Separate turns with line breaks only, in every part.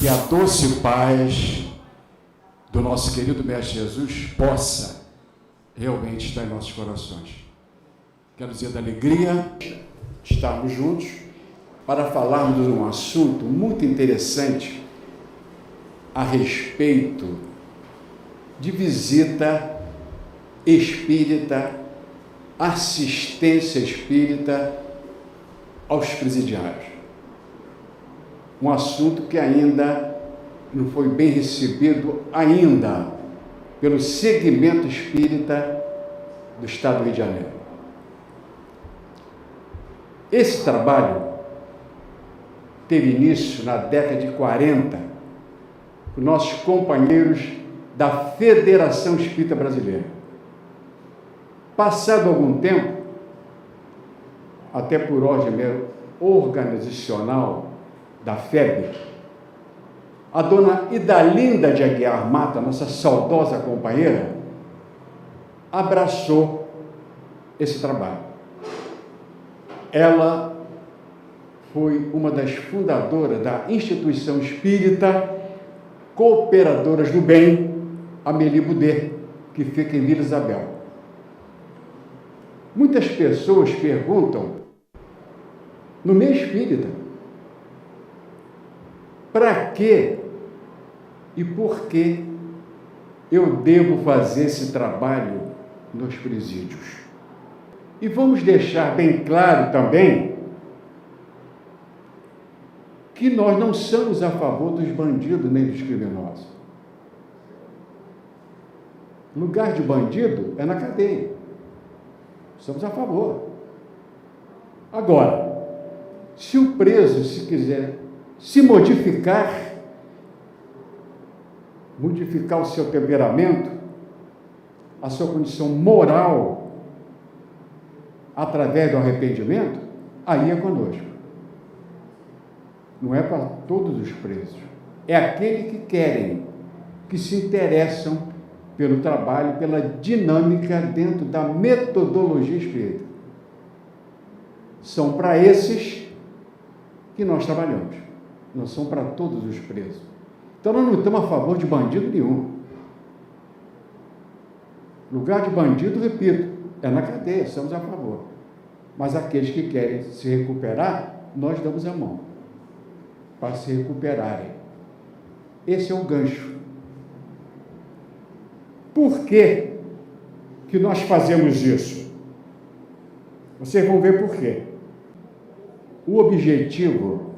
Que a doce paz do nosso querido Mestre Jesus possa realmente estar em nossos corações. Quero dizer da alegria de estarmos juntos para falarmos de um assunto muito interessante a respeito de visita espírita, assistência espírita aos presidiários. Um assunto que ainda não foi bem recebido ainda pelo segmento espírita do Estado do Rio de Janeiro. Esse trabalho teve início na década de 40, com nossos companheiros da Federação Espírita Brasileira. Passado algum tempo, até por ordem organizacional da FEB, a dona Idalinda de Aguiar Mata, nossa saudosa companheira, abraçou esse trabalho. Ela foi uma das fundadoras da Instituição Espírita Cooperadoras do Bem, Amélie Boudet, que fica em Vila Isabel. Muitas pessoas perguntam, no meio espírita, para que e por que eu devo fazer esse trabalho nos presídios? E vamos deixar bem claro também que nós não somos a favor dos bandidos nem dos criminosos. Lugar de bandido é na cadeia. Somos a favor. Agora, se o preso, se quiser se modificar o seu temperamento, a sua condição moral, através do arrependimento, aí é conosco. Não é para todos os presos. É aqueles que querem, que se interessam pelo trabalho, pela dinâmica dentro da metodologia espírita. São para esses que nós trabalhamos. Não são para todos os presos. Então nós não estamos a favor de bandido nenhum. Lugar de bandido, repito, é na cadeia, estamos a favor. Mas aqueles que querem se recuperar, nós damos a mão para se recuperarem. Esse é o gancho. Por que que nós fazemos isso? Vocês vão ver por quê. O objetivo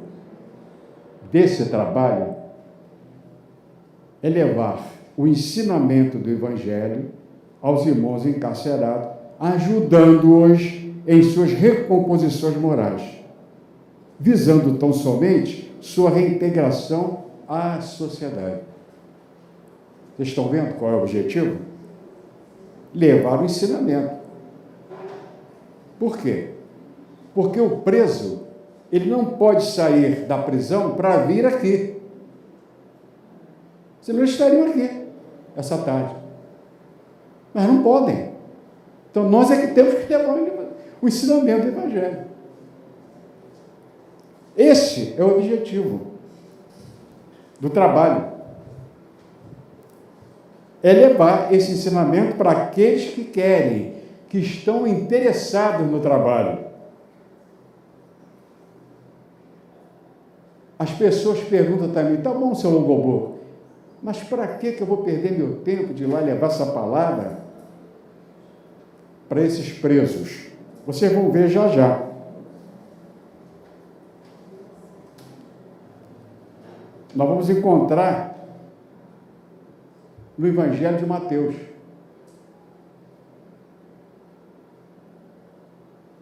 desse trabalho é levar o ensinamento do Evangelho aos irmãos encarcerados, ajudando-os em suas recomposições morais, visando tão somente sua reintegração à sociedade. Vocês estão vendo qual é o objetivo? Levar o ensinamento. Por quê? Porque o preso, ele não pode sair da prisão para vir aqui. Senão eles estariam aqui, essa tarde. Mas não podem. Então nós é que temos que levar o ensinamento do Evangelho. Esse é o objetivo do trabalho. É levar esse ensinamento para aqueles que querem, que estão interessados no trabalho. As pessoas perguntam também, tá bom, seu Longobô, mas para que eu vou perder meu tempo de ir lá levar essa palavra para esses presos? Vocês vão ver já já. Nós vamos encontrar no Evangelho de Mateus.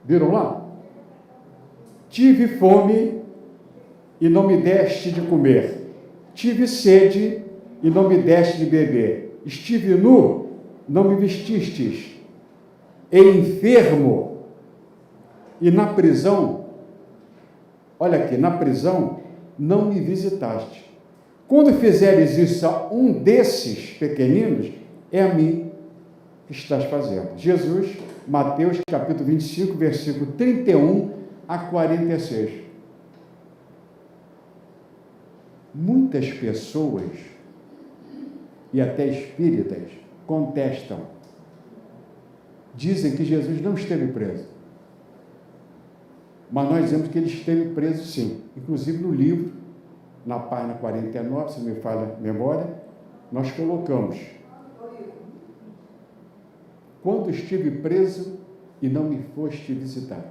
Viram lá? Tive fome e não me deste de comer. Tive sede e não me deste de beber. Estive nu, não me vestistes. E enfermo e na prisão, olha aqui, na prisão, não me visitaste. Quando fizeres isso a um desses pequeninos, é a mim que estás fazendo. Jesus, Mateus, capítulo 25, versículo 31 a 46. Muitas pessoas, e até espíritas, contestam. Dizem que Jesus não esteve preso. Mas nós dizemos que ele esteve preso sim. Inclusive no livro, na página 49, se não me falha a memória, nós colocamos: quando estive preso e não me foste visitar.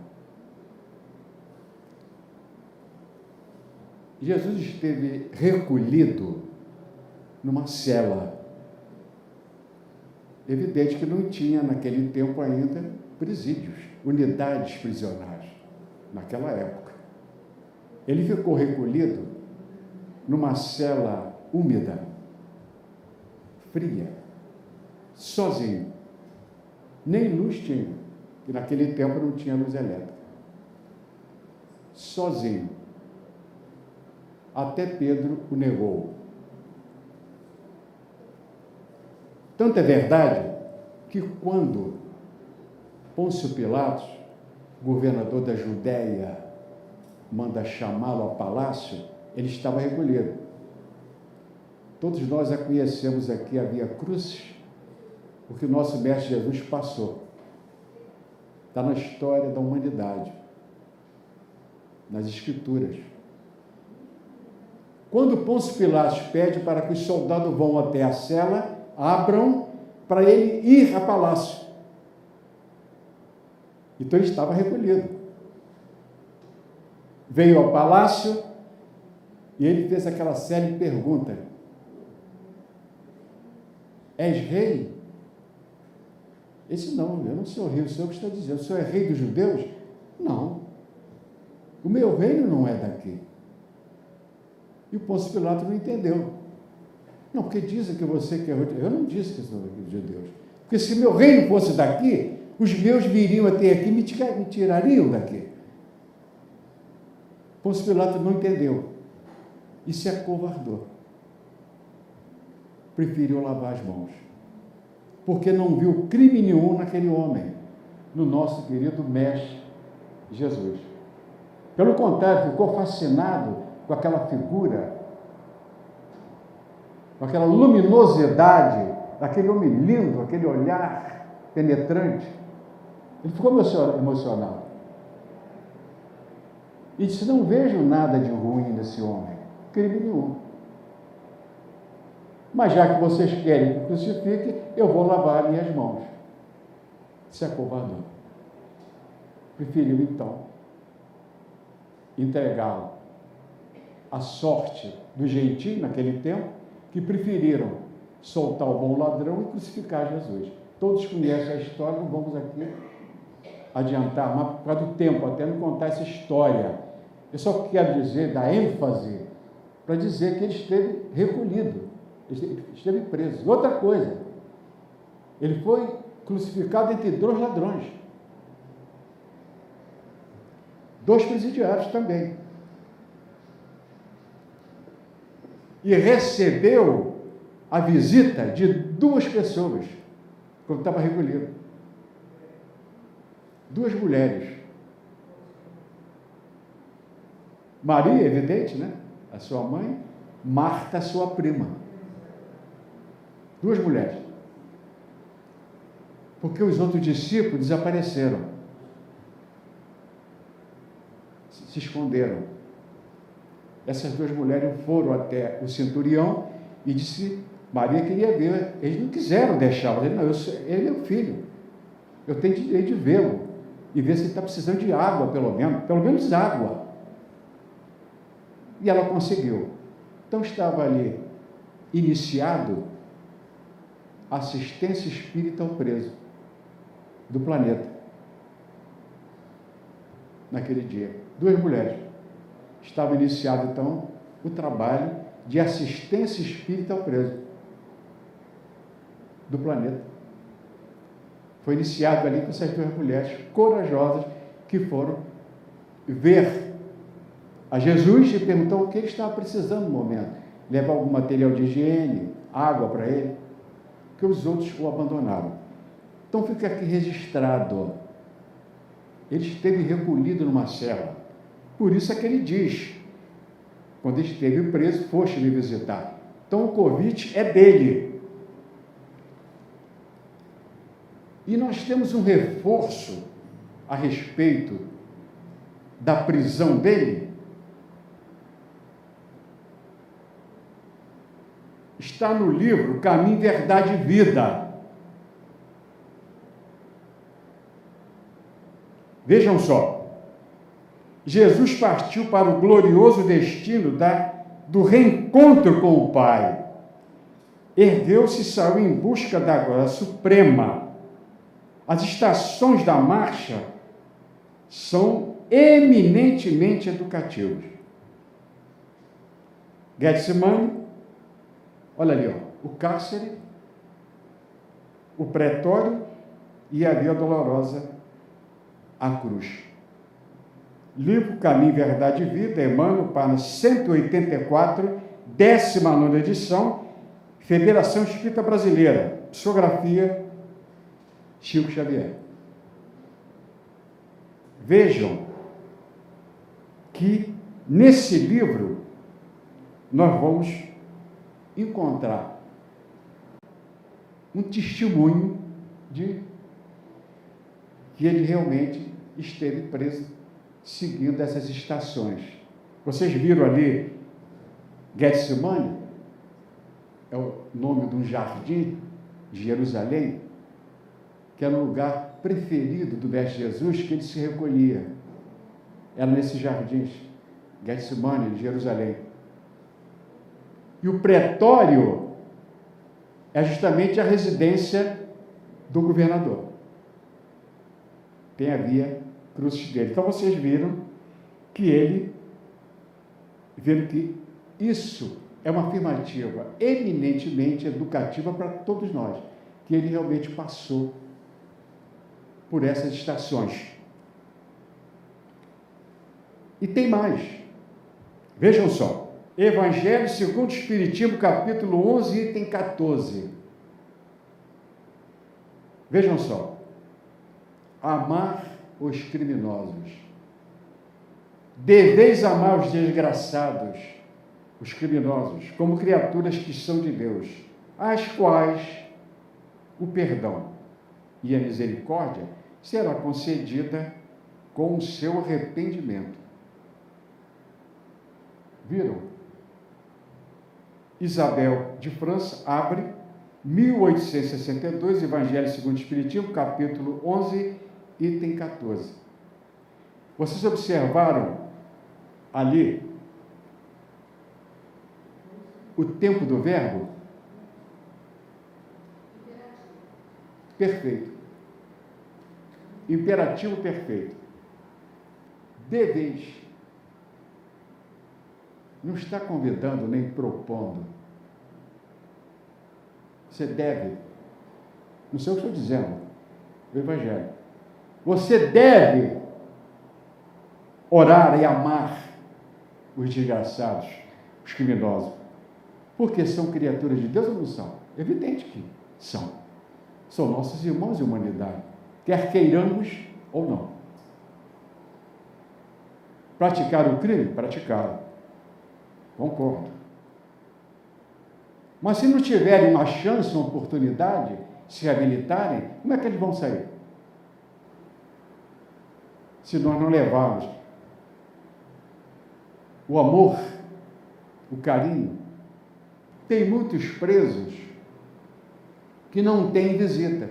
Jesus esteve recolhido numa cela. Evidente que não tinha naquele tempo ainda presídios, unidades prisionais, naquela época. Ele ficou recolhido numa cela úmida, fria, sozinho. Nem luz tinha, que naquele tempo não tinha luz elétrica. Sozinho. Até Pedro o negou. Tanto é verdade que quando Pôncio Pilatos, governador da Judéia, manda chamá-lo ao palácio, ele estava recolhido. Todos nós a conhecemos aqui, a Via Crucis, porque o nosso Mestre Jesus passou. Está na história da humanidade, nas Escrituras. Quando Pôncio Pilatos pede para que os soldados vão até a cela, abram para ele ir a palácio. Então ele estava recolhido. Veio ao palácio e ele fez aquela série de perguntas. És rei? Ele disse: não, eu não sou rei, o senhor que está dizendo. O senhor é rei dos judeus? Não. O meu reino não é daqui. E o Pôncio Pilatos não entendeu. Não, porque dizem que você quer... Eu não disse que sou rei dos judeus. Porque se meu reino fosse daqui, os meus viriam até aqui e me tirariam daqui. Pôncio Pilatos não entendeu. E se acovardou. Preferiu lavar as mãos. Porque não viu crime nenhum naquele homem, no nosso querido Mestre Jesus. Pelo contrário, ficou fascinado com aquela figura, com aquela luminosidade, daquele homem lindo, aquele olhar penetrante. Ele ficou emocionado. E disse: não vejo nada de ruim nesse homem, crime nenhum. Mas já que vocês querem que eu crucifique, eu vou lavar minhas mãos. Se acovardou. Preferiu, então, entregá-lo à sorte do gentio, naquele tempo, que preferiram soltar o bom ladrão e crucificar Jesus. Todos conhecem a história, não vamos aqui adiantar, mas por causa do tempo, até não contar essa história. Eu só quero dizer, dar ênfase, para dizer que ele esteve recolhido, ele esteve preso. E outra coisa, ele foi crucificado entre dois ladrões. Dois presidiários também. E recebeu a visita de duas pessoas, quando estava recolhido. Duas mulheres. Maria, evidente, né? A sua mãe. Marta, a sua prima. Duas mulheres. Porque os outros discípulos desapareceram. Se esconderam. Essas duas mulheres foram até o centurião e disse: Maria queria ver. Eles não quiseram deixá-lo. Ele: não, ele é o filho. Eu tenho direito de vê-lo. E ver se ele está precisando de água, pelo menos água. E ela conseguiu. Então estava ali iniciado a assistência espírita ao preso do planeta. Naquele dia. Duas mulheres. Estava iniciado, então, o trabalho de assistência espírita ao preso do planeta. Foi iniciado ali com essas duas mulheres corajosas que foram ver a Jesus e perguntou o que ele estava precisando no momento. Levar algum material de higiene, água para ele, que os outros o abandonaram. Então fica aqui registrado. Ele esteve recolhido numa cela. Por isso é que ele diz: quando esteve preso, foste me visitar. Então o convite é dele. E nós temos um reforço a respeito da prisão dele. Está no livro Caminho, Verdade e Vida. Vejam só, Jesus partiu para o glorioso destino do reencontro com o Pai. Ergueu-se e saiu em busca da glória suprema. As estações da marcha são eminentemente educativas. Getsemane, olha ali, ó, o cárcere, o pretório e a via dolorosa, a cruz. Livro Caminho, Verdade e Vida, Emmanuel, página 184, 19ª edição, Federação Espírita Brasileira, psicografia Chico Xavier. Vejam que nesse livro nós vamos encontrar um testemunho de que ele realmente esteve preso seguindo essas estações. Vocês viram ali Getsemane? É o nome de um jardim de Jerusalém, que era o lugar preferido do Mestre Jesus, que ele se recolhia. Era nesses jardins, Getsemane, de Jerusalém. E o pretório é justamente a residência do governador. Tem a via Crucis dele. Então vocês viram que isso é uma afirmativa eminentemente educativa para todos nós, que ele realmente passou por essas estações. E tem mais. Vejam só. Evangelho segundo o Espiritismo, capítulo 11, item 14. Vejam só. Amar os criminosos. Deveis amar os desgraçados, os criminosos, como criaturas que são de Deus, às quais o perdão e a misericórdia será concedida com o seu arrependimento. Viram? Isabel de França abre 1862, Evangelho segundo o Espiritismo, capítulo 11, item 14. Vocês observaram ali o tempo do verbo? Perfeito. Imperativo perfeito. Deveis. Não está convidando nem propondo. Você deve. Não sei o que eu estou dizendo. O Evangelho. Você deve orar e amar os desgraçados, os criminosos. Porque são criaturas de Deus ou não são? Evidente que são. São nossos irmãos de humanidade. Quer queiramos ou não. Praticaram o crime? Praticaram. Concordo. Mas se não tiverem uma chance, uma oportunidade, se reabilitarem, como é que eles vão sair? Se nós não levarmos o amor, o carinho. Tem muitos presos que não têm visita.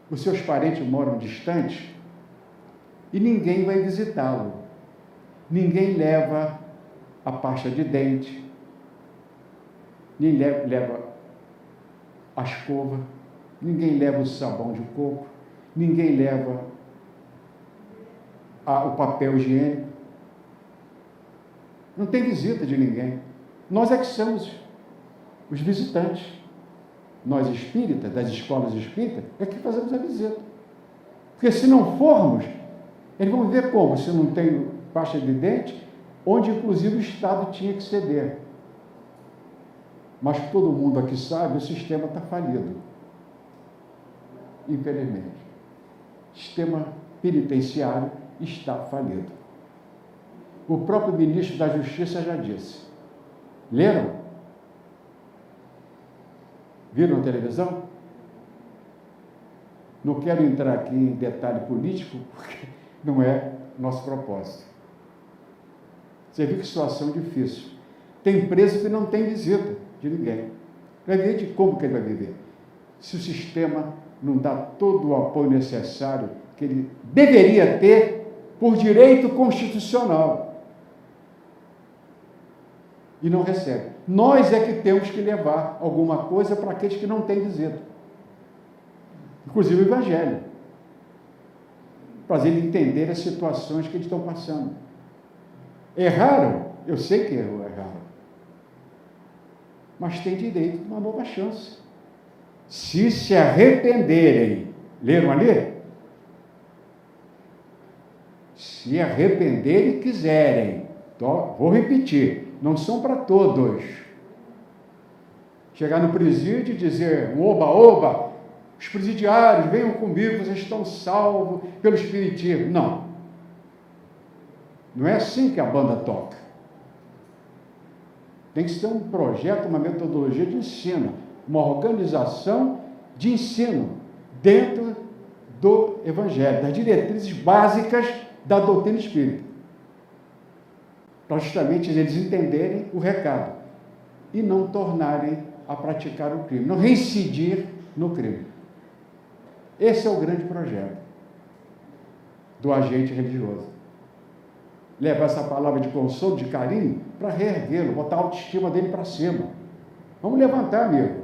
Os seus parentes moram distantes e ninguém vai visitá-lo. Ninguém leva a pasta de dente, ninguém leva a escova, ninguém leva o sabão de coco, ninguém leva o papel higiênico. Não tem visita de ninguém. Nós é que somos os visitantes. Nós espíritas, das escolas espíritas, é que fazemos a visita. Porque se não formos, eles vão ver como, se não tem pasta de dente, onde inclusive o Estado tinha que ceder. Mas todo mundo aqui sabe, o sistema está falido. Infelizmente. O sistema penitenciário está falido. O próprio ministro da Justiça já disse. Leram? Viram a televisão? Não quero entrar aqui em detalhe político, porque não é nosso propósito. Você viu que situação difícil. Tem preso que não tem visita de ninguém. Vai ver de como que ele vai viver. Se o sistema não dá todo o apoio necessário que ele deveria ter por direito constitucional. E não recebe. Nós é que temos que levar alguma coisa para aqueles que não têm visita. Inclusive o Evangelho. Fazer eles entenderem as situações que eles estão passando. Erraram? Eu sei que erraram. Mas tem direito de uma nova chance. Se arrependerem. Leram ali? Se arrependerem e quiserem. Vou repetir. Não são para todos. Chegar no presídio e dizer, um oba-oba, os presidiários, venham comigo, vocês estão salvos pelo Espiritismo. Não. Não é assim que a banda toca. Tem que ser um projeto, uma metodologia de ensino, uma organização de ensino dentro do Evangelho, das diretrizes básicas da doutrina espírita. Para justamente eles entenderem o recado e não tornarem a praticar o crime, não reincidir no crime. Esse é o grande projeto do agente religioso. Levar essa palavra de consolo, de carinho, para reerguê-lo, botar a autoestima dele para cima. Vamos levantar, amigo.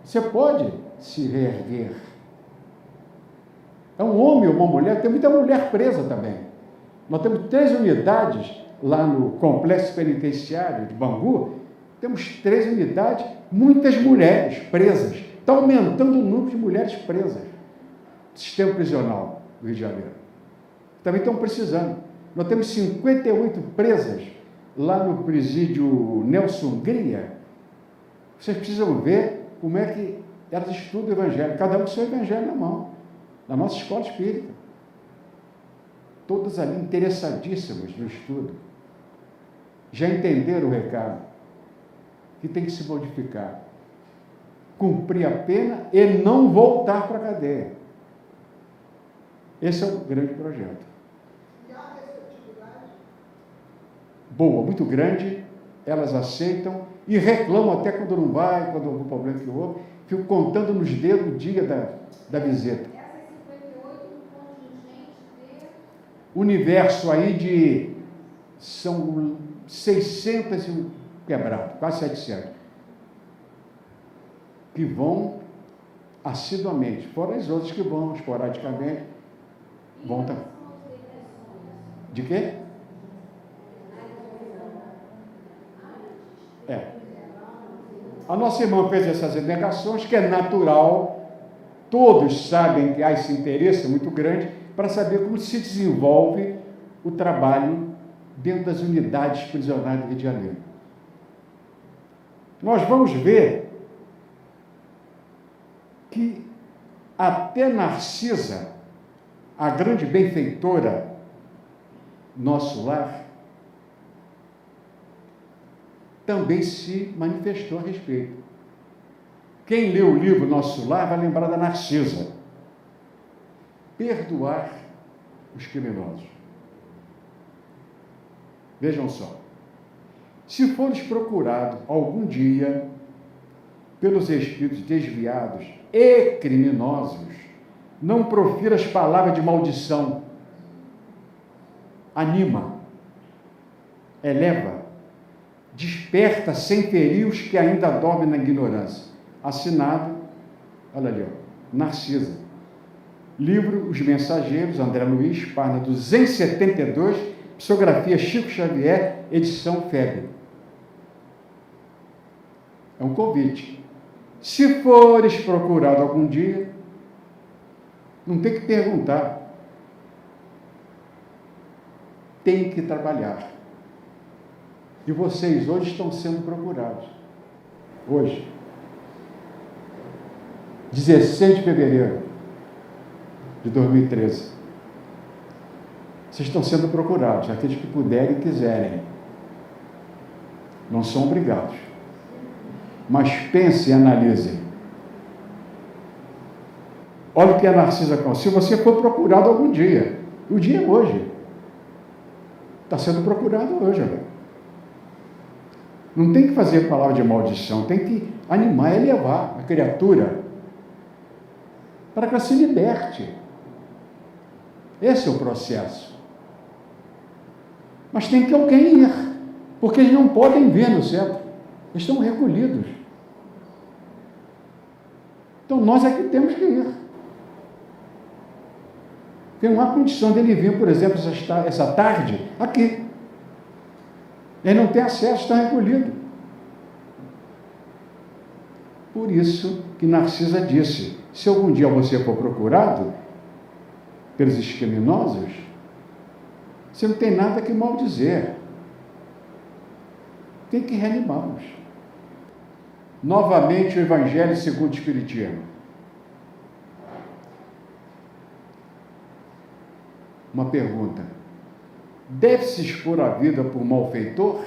Você pode se reerguer. É um homem ou uma mulher, tem muita mulher presa também. Nós temos 3 unidades lá no complexo penitenciário de Bangu, temos 3 unidades, muitas mulheres presas. Está aumentando o número de mulheres presas. Sistema prisional do Rio de Janeiro. Também estão precisando. Nós temos 58 presas lá no presídio Nelson Hungria. Vocês precisam ver como é que elas estudam o Evangelho, cada um com o seu Evangelho na mão, na nossa escola espírita. Todas ali interessadíssimas no estudo. Já entenderam o recado, que tem que se modificar. Cumprir a pena e não voltar para a cadeia. Esse é o grande projeto.
E a receptividade?
Boa, muito grande, elas aceitam e reclamam até quando não vai, quando algum problema que houve. Fico contando nos dedos o dia da visita.
Essas 58 contingentes de...
Universo aí de... são 600 e quebrado, quase 700. Que vão assiduamente, fora as outras que vão esporadicamente. Vão também. De quê? A nossa irmã fez essas indagações, que é natural, todos sabem que há esse interesse muito grande para saber como se desenvolve o trabalho dentro das unidades prisionais do Rio de Janeiro. Nós vamos ver que até Narcisa, a grande benfeitora Nosso Lar, também se manifestou a respeito. Quem lê o livro Nosso Lar vai lembrar da Narcisa. Perdoar os criminosos. Vejam só. Se fores procurado algum dia pelos espíritos desviados e criminosos, não profiras palavras de maldição. Anima, eleva, desperta sem ferir os que ainda dormem na ignorância. Assinado, olha ali, ó, Narcisa. Livro Os Mensageiros, André Luiz, página 272, psicografia Chico Xavier, edição FEB. É um convite. Se fores procurado algum dia, não tem que perguntar. Tem que trabalhar. E vocês hoje estão sendo procurados. Hoje. 16 de fevereiro de 2013. Vocês estão sendo procurados, aqueles que puderem e quiserem. Não são obrigados. Mas pensem e analisem. Olha o que a Narcisa conta. Se você for procurado algum dia, o dia é hoje. Está sendo procurado hoje, olha. Não tem que fazer palavra de maldição, tem que animar e elevar a criatura para que ela se liberte. Esse é o processo. Mas tem que alguém ir, porque eles não podem vir no centro, eles estão recolhidos. Então nós é que temos que ir. Tem uma condição dele vir, por exemplo, essa tarde, aqui. Ele não tem acesso, está recolhido. Por isso que Narcisa disse, se algum dia você for procurado pelos criminosos, você não tem nada que maldizer. Tem que reanimá-los. Novamente o Evangelho segundo o Espiritismo. Uma pergunta. Deve-se expor a vida por malfeitor?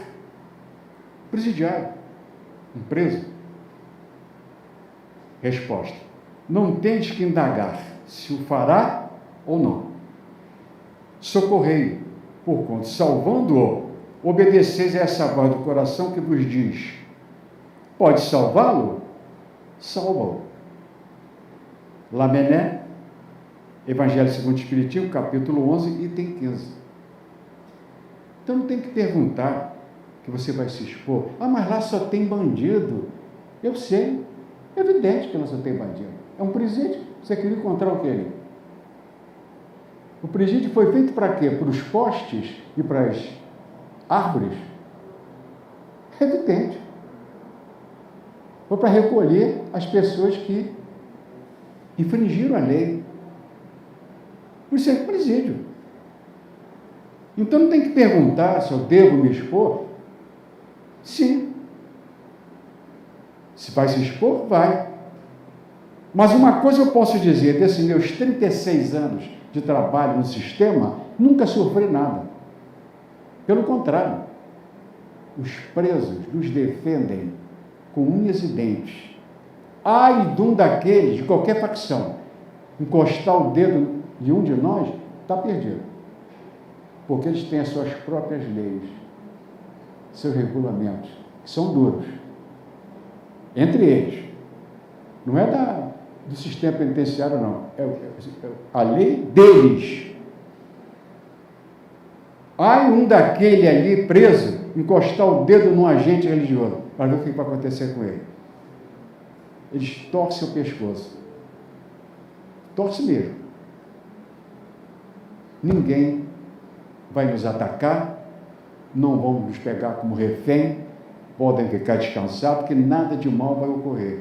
Presidiário. Um preso? Resposta. Não tens que indagar se o fará ou não. Socorrei, por conta, salvando-o, obedeceis a essa voz do coração que vos diz: pode salvá-lo? Salva-o. Lamennais, Evangelho segundo o Espiritismo, capítulo 11, item 15. Então não tem que perguntar que você vai se expor. Ah, mas lá só tem bandido. Eu sei. É evidente que lá só tem bandido. É um presídio. Você queria encontrar o que ali? O presídio foi feito para quê? Para os postes e para as árvores? É evidente. Foi para recolher as pessoas que infringiram a lei. Por isso é um presídio. Então não tem que perguntar se eu devo me expor. Sim. Se vai se expor, vai. Mas uma coisa eu posso dizer, desses meus 36 anos de trabalho no sistema, nunca sofri nada. Pelo contrário, os presos nos defendem com unhas e dentes. Ai de um daqueles, de qualquer facção, encostar o dedo de um de nós, está perdido. Porque eles têm as suas próprias leis, seus regulamentos, que são duros. Entre eles. Não é do sistema penitenciário, não. É a lei deles. Ai, um daquele ali preso, encostar o dedo num agente religioso, para ver o que vai acontecer com ele. Eles torcem o pescoço. Torce mesmo. Ninguém vai nos atacar, não vão nos pegar como refém, podem ficar descansados, porque nada de mal vai ocorrer.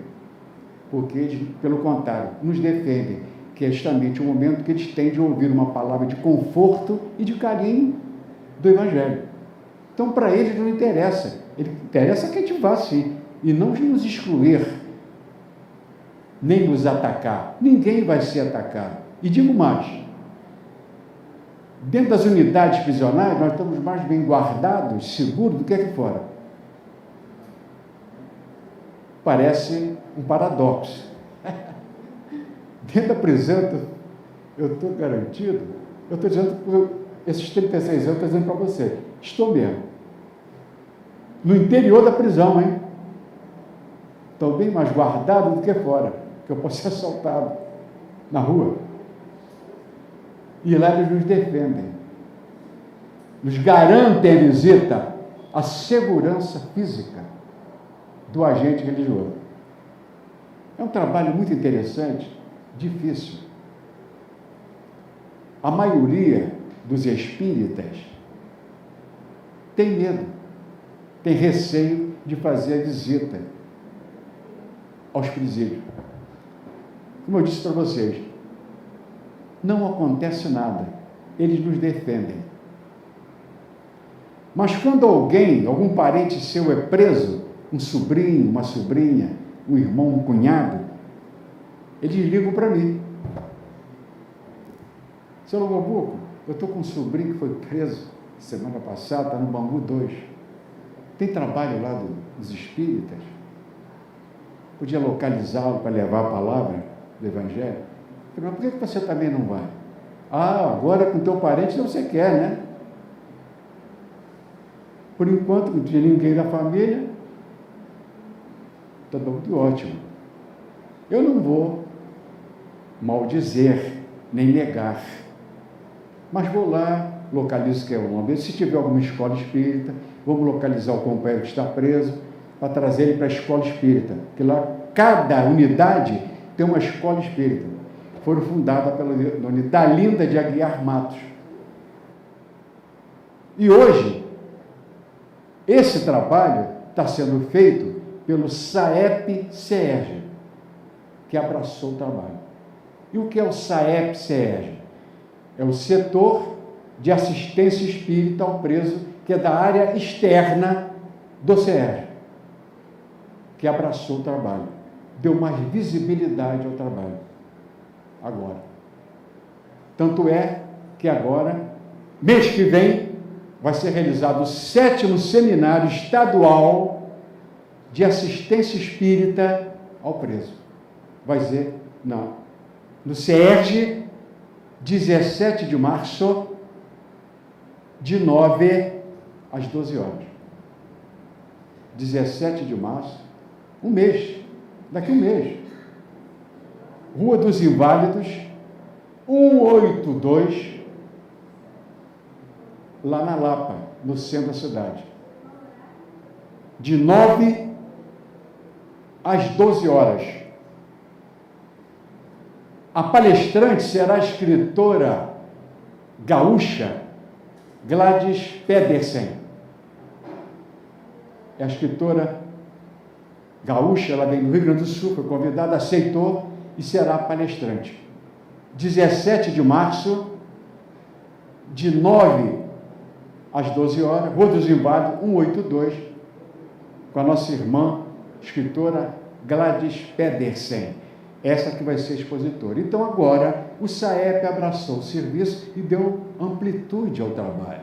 Porque eles, pelo contrário, nos defendem, que é justamente o momento que eles têm de ouvir uma palavra de conforto e de carinho do Evangelho. Então, para eles não interessa. Ele interessa que a gente vá sim, e não nos excluir, nem nos atacar. Ninguém vai ser atacado. E digo mais, dentro das unidades prisionais, nós estamos mais bem guardados, seguros do que aqui fora. Parece um paradoxo. Dentro da prisão, eu estou garantido, eu estou dizendo que esses 36 anos, eu estou dizendo para você, estou mesmo. No interior da prisão, hein? Estou bem mais guardado do que fora, que eu posso ser assaltado na rua. E lá eles nos defendem, nos garantem a visita, a segurança física do agente religioso. É um trabalho muito interessante, difícil. A maioria dos espíritas tem medo, tem receio de fazer a visita aos presídios. Como eu disse para vocês, não acontece nada, eles nos defendem. Mas quando algum parente seu é preso, um sobrinho, uma sobrinha, um irmão, um cunhado, eles ligam para mim. Seu Logobuco, eu estou com um sobrinho que foi preso semana passada, está no Bangu 2. Tem trabalho lá dos espíritas? Podia localizá-lo para levar a palavra do Evangelho? Eu falei, mas por que você também não vai? Ah, agora com teu parente você quer, né? Por enquanto, não tinha ninguém da família, está tudo ótimo. Eu não vou maldizer, nem negar, mas vou lá, localizo que é uma vez, se tiver alguma escola espírita, vamos localizar o companheiro que está preso, para trazer ele para a escola espírita, que lá, cada unidade tem uma escola espírita, foram fundadas pela dona Dalinda de Aguiar Matos. E hoje, esse trabalho está sendo feito pelo SAEP-CERJ, que abraçou o trabalho. E o que é o SAEP-CERJ? É o setor de assistência espírita ao preso, que é da área externa do CERJ, que abraçou o trabalho, deu mais visibilidade ao trabalho. Agora. Tanto é que agora, mês que vem, vai ser realizado o 7º Seminário Estadual de Assistência Espírita ao Preso. Vai ser no CERJ, 17 de março, de 9 às 12 horas. 17 de março, um mês, daqui um mês. Rua dos Inválidos, 182, lá na Lapa, no centro da cidade. De 9 às 12 horas. A palestrante será a escritora gaúcha Gladys Pedersen. É a escritora gaúcha, ela vem do Rio Grande do Sul, foi convidada, aceitou e será palestrante. 17 de março, de 9 às 12 horas, Rua dos Inválidos, 182, com a nossa irmã, escritora Gladys Pedersen. Essa que vai ser expositora. Então, agora, o SAEP abraçou o serviço e deu amplitude ao trabalho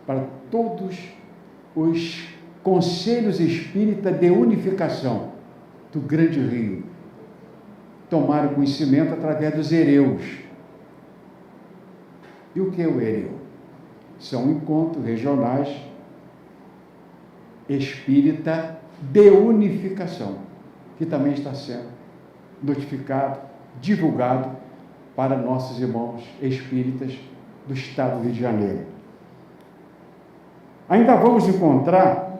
para todos os conselhos espíritas de unificação do Grande Rio. Tomaram conhecimento através dos hereus. E o que é o hereu? São encontros regionais espírita de unificação, que também está sendo notificado, divulgado para nossos irmãos espíritas do estado do Rio de Janeiro. Ainda vamos encontrar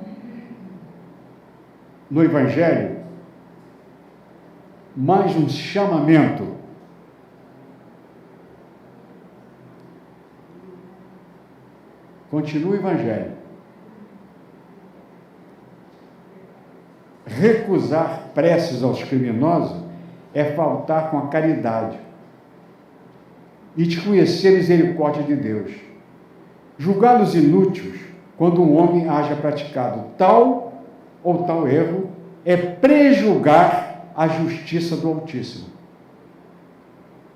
no Evangelho mais um chamamento. Continua o Evangelho. Recusar preces aos criminosos é faltar com a caridade e desconhecer a misericórdia de Deus. Julgá-los inúteis quando um homem haja praticado tal ou tal erro é prejulgar a justiça do Altíssimo.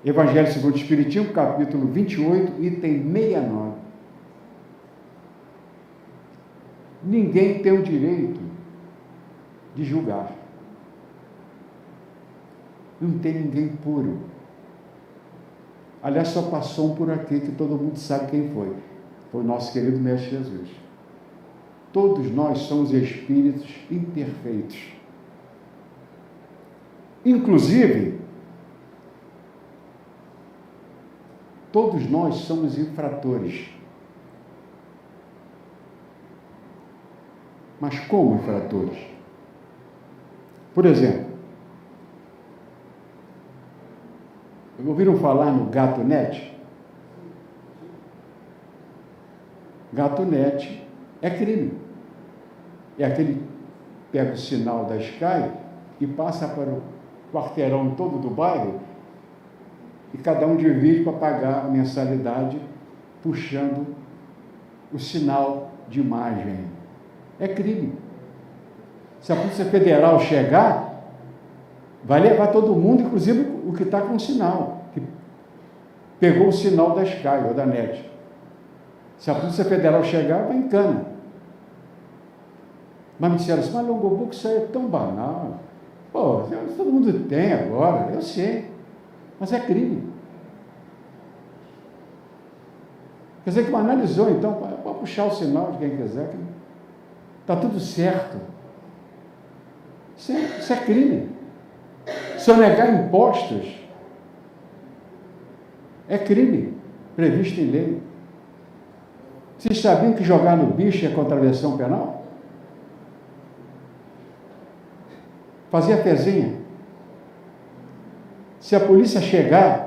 Evangelho segundo o Espiritismo, capítulo 28, item 69. Ninguém tem o direito de julgar. Não tem ninguém puro. Aliás, só passou um por aqui que todo mundo sabe quem foi. Foi o nosso querido Mestre Jesus. Todos nós somos espíritos imperfeitos. Inclusive, todos nós somos infratores. Mas como infratores? Por exemplo, ouviram falar no GatoNet? GatoNet é crime. É aquele que pega o sinal da Sky e passa para o quarteirão todo do bairro e cada um divide para pagar a mensalidade puxando o sinal de imagem. É crime. Se a Polícia Federal chegar, vai levar todo mundo, inclusive o que está com o sinal. pegou o sinal da Sky ou da NET. Se a Polícia Federal chegar, vai em cana. Mas me disseram assim, mas logbook, isso aí é tão banal. Pô, todo mundo tem agora, eu sei. Mas é crime. Quer dizer que analisou, então, pode puxar o sinal de quem quiser, que está tudo certo. Isso é crime. Sonegar impostos é crime, previsto em lei. Vocês sabiam que jogar no bicho é contravenção penal? Fazer a fezinha. Se a polícia chegar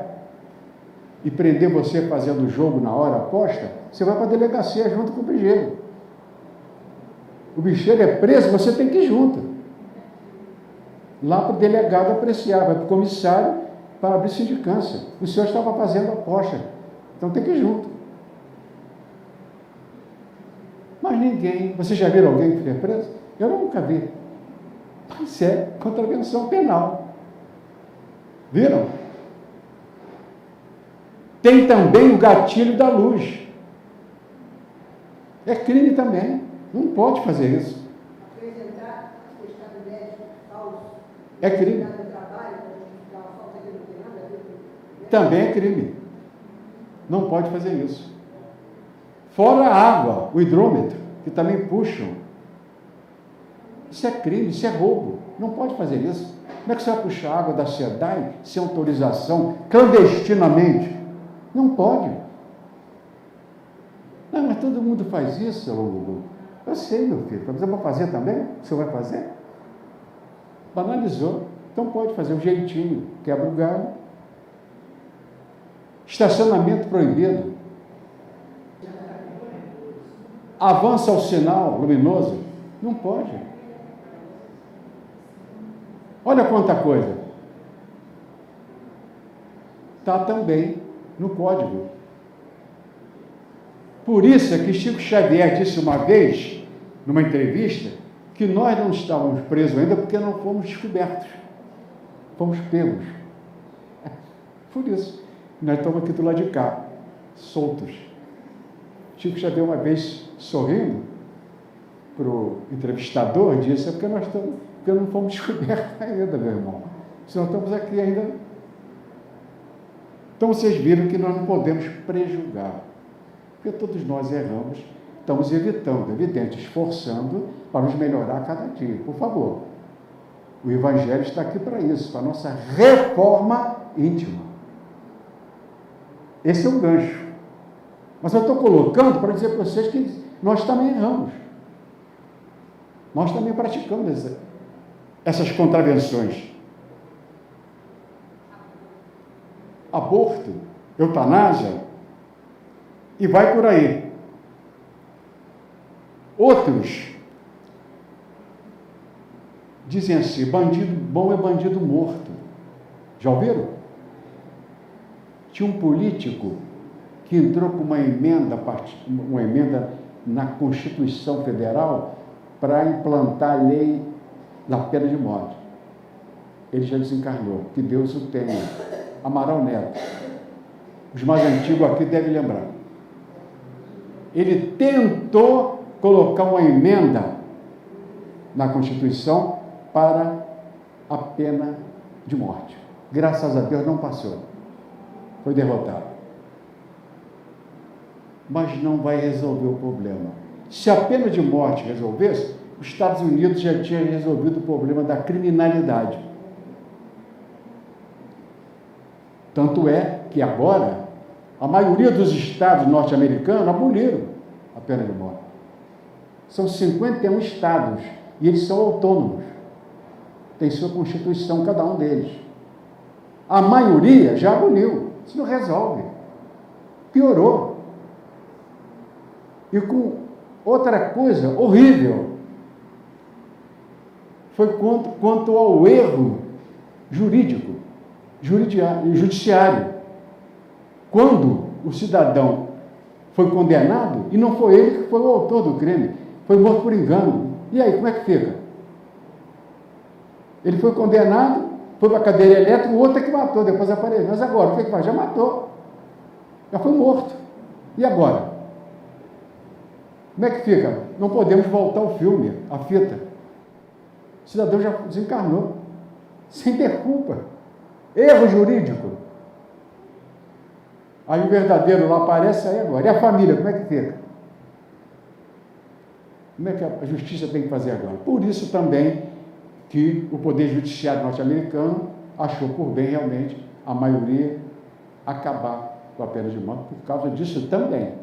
e prender você fazendo o jogo na hora aposta, você vai para a delegacia junto com o bicheiro. O bicheiro é preso, você tem que ir junto. Lá para o delegado apreciar, vai para o comissário para abrir sindicância. O senhor estava fazendo aposta, então tem que ir junto. Mas ninguém, vocês já viram alguém que foi preso? Eu nunca vi. Isso é contravenção penal. Viram? Tem também o gatilho da luz. É crime também. Não pode fazer isso.
Apresentar atestado médico falso.
É crime.
No trabalho, para justificar uma falta que não tem nada a ver com.
Também é crime. Não pode fazer isso. Fora a água, o hidrômetro, que também puxam. Isso é crime, isso é roubo. Não pode fazer isso. Como é que você vai puxar água da SEDAI sem autorização, clandestinamente? Não pode. Não, mas todo mundo faz isso, seu Longo. Eu sei, meu filho. Mas eu vou fazer também? O senhor vai fazer? Banalizou. Então pode fazer um jeitinho. Quebra o galho. Estacionamento proibido. Avança ao sinal luminoso. Não pode. Olha quanta coisa. Está também no código. Por isso é que Chico Xavier disse uma vez, numa entrevista, que nós não estávamos presos ainda porque não fomos descobertos. Fomos pegos. Por isso. Nós estamos aqui do lado de cá, soltos. Chico Xavier uma vez, sorrindo, para o entrevistador, disse, é porque porque não fomos descobertos ainda, meu irmão. Senão estamos aqui ainda. Então vocês viram que nós não podemos prejulgar. Porque todos nós erramos, estamos evitando, evidente, esforçando para nos melhorar a cada dia. Por favor. O Evangelho está aqui para isso, para a nossa reforma íntima. Esse é um gancho. Mas eu estou colocando para dizer para vocês que nós também erramos. Nós também praticamos essas contravenções. Aborto, eutanásia, e vai por aí. Outros dizem assim, bandido bom é bandido morto. Já ouviram? Tinha um político que entrou com uma emenda na Constituição Federal para implantar a lei da pena de morte. Ele já desencarnou, que Deus o tenha. Amaral Neto. Os mais antigos aqui devem lembrar. Ele tentou colocar uma emenda na Constituição para a pena de morte. Graças a Deus não passou. Foi derrotado. Mas não vai resolver o problema. Se a pena de morte resolvesse, os Estados Unidos já tinham resolvido o problema da criminalidade. Tanto é que agora, a maioria dos estados norte-americanos aboliram a pena de morte. São 51 estados, e eles são autônomos. Tem sua Constituição, cada um deles. A maioria já aboliu. Isso não resolve. Piorou. E com outra coisa horrível, foi quanto ao erro jurídico, judiciário. Quando o cidadão foi condenado, e não foi ele que foi o autor do crime, foi morto por engano. E aí, como é que fica? Ele foi condenado, foi para a cadeira elétrica, o outro é que matou, depois apareceu. Mas agora, o que faz? Já matou. Já foi morto. E agora? Como é que fica? Não podemos voltar ao filme, à fita. O cidadão já desencarnou, sem ter culpa. Erro jurídico. Aí o verdadeiro lá aparece aí agora. E a família, como é que fica? Como é que a justiça tem que fazer agora? Por isso também que o Poder Judiciário norte-americano achou por bem realmente a maioria acabar com a pena de morte, por causa disso também.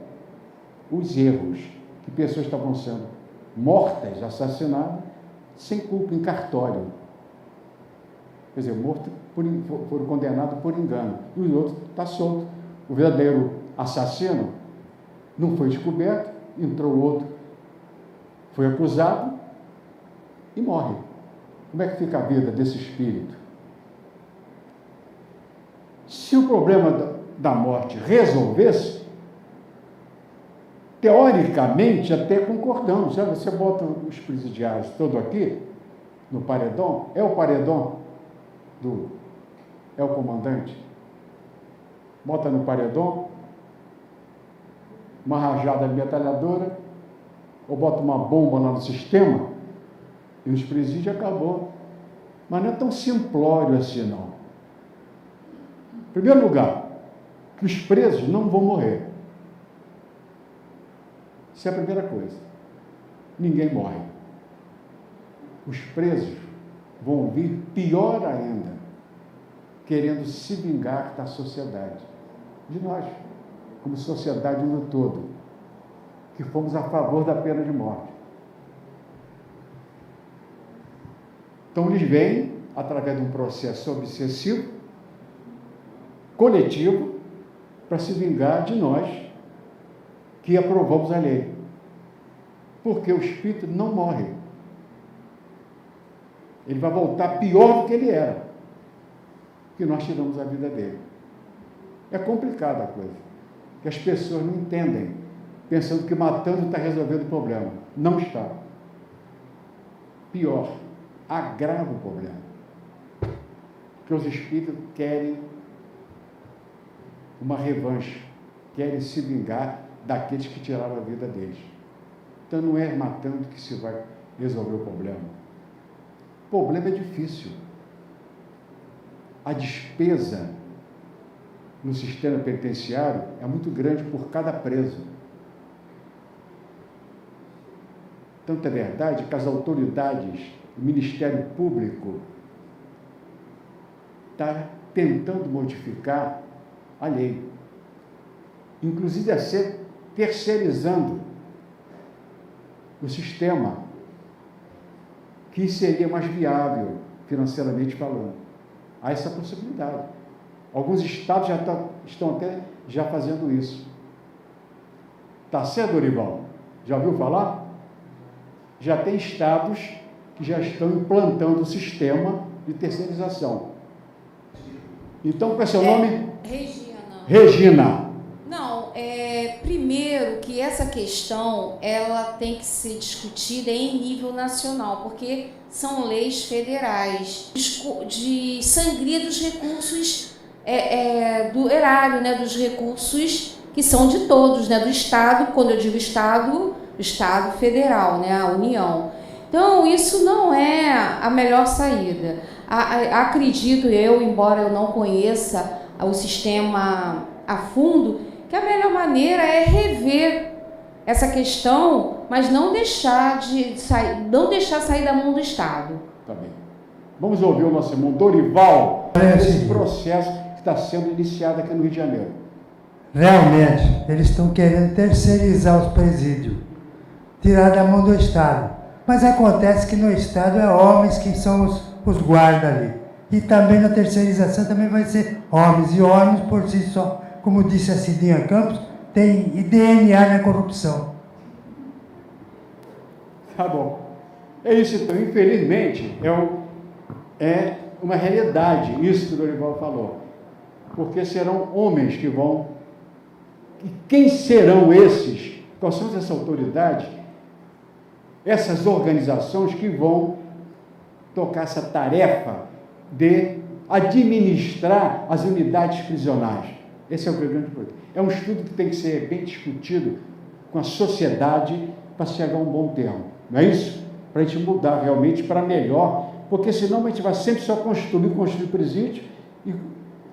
Os erros, que pessoas estavam sendo mortas, assassinadas, sem culpa, em cartório. Quer dizer, morto foram condenados por engano. E o outro está solto. O verdadeiro assassino não foi descoberto, entrou outro, foi acusado e morre. Como é que fica a vida desse espírito? Se o problema da morte resolvesse, teoricamente até concordamos. Sabe? Você bota os presidiários todos aqui, no paredão, é o paredão é o comandante, bota no paredão, uma rajada de metralhadora, ou bota uma bomba lá no sistema, e nos presídios acabou. Mas não é tão simplório assim, não. Em primeiro lugar, que os presos não vão morrer. Isso é a primeira coisa. Ninguém morre. Os presos vão vir pior ainda, querendo se vingar da sociedade, de nós, como sociedade no todo, que fomos a favor da pena de morte. Então eles vêm, através de um processo obsessivo, coletivo, para se vingar de nós, que aprovamos a lei. Porque o espírito não morre. Ele vai voltar pior do que ele era, que nós tiramos a vida dele. É complicada a coisa, que as pessoas não entendem, pensando que matando está resolvendo o problema. Não está. Pior, agrava o problema. Porque os espíritos querem uma revanche, querem se vingar daqueles que tiraram a vida deles. Então não é matando que se vai resolver o problema. O problema é difícil. A despesa no sistema penitenciário é muito grande por cada preso. Tanto é verdade que as autoridades, o Ministério Público, está tentando modificar a lei. Inclusive terceirizando o sistema, que seria mais viável, financeiramente falando. Há essa possibilidade. Alguns estados estão até fazendo isso. Está certo, Dorival? Já ouviu falar? Já tem estados que já estão implantando o sistema de terceirização. Então, qual é seu nome? Regina.
Não, primeiro que essa questão ela tem que ser discutida em nível nacional, porque são leis federais de sangria dos recursos do erário, né, dos recursos que são de todos, né, do Estado. Quando eu digo Estado, o Estado federal, né, a União. Então, isso não é a melhor saída. Acredito eu, embora eu não conheça o sistema a fundo, que a melhor maneira é rever essa questão, mas não deixar sair da mão do Estado.
Tá bem. Vamos ouvir o nosso irmão Dorival, esse processo que está sendo iniciado aqui no Rio de Janeiro.
Realmente, eles estão querendo terceirizar os presídios, tirar da mão do Estado. Mas acontece que no Estado é homens que são os guardas ali. E também na terceirização também vai ser homens. E homens por si só, como disse a Cidinha Campos, tem DNA na corrupção.
Tá bom. É isso então. Infelizmente, é uma realidade isso que o Dorival falou. Porque serão homens que vão... E quem serão esses? Quais são essas autoridades? Essas organizações que vão tocar essa tarefa de administrar as unidades prisionais. Esse é o grande problema. É um estudo que tem que ser bem discutido com a sociedade para chegar a um bom termo. Não é isso? Para a gente mudar realmente para melhor, porque senão a gente vai sempre só construir presídio. E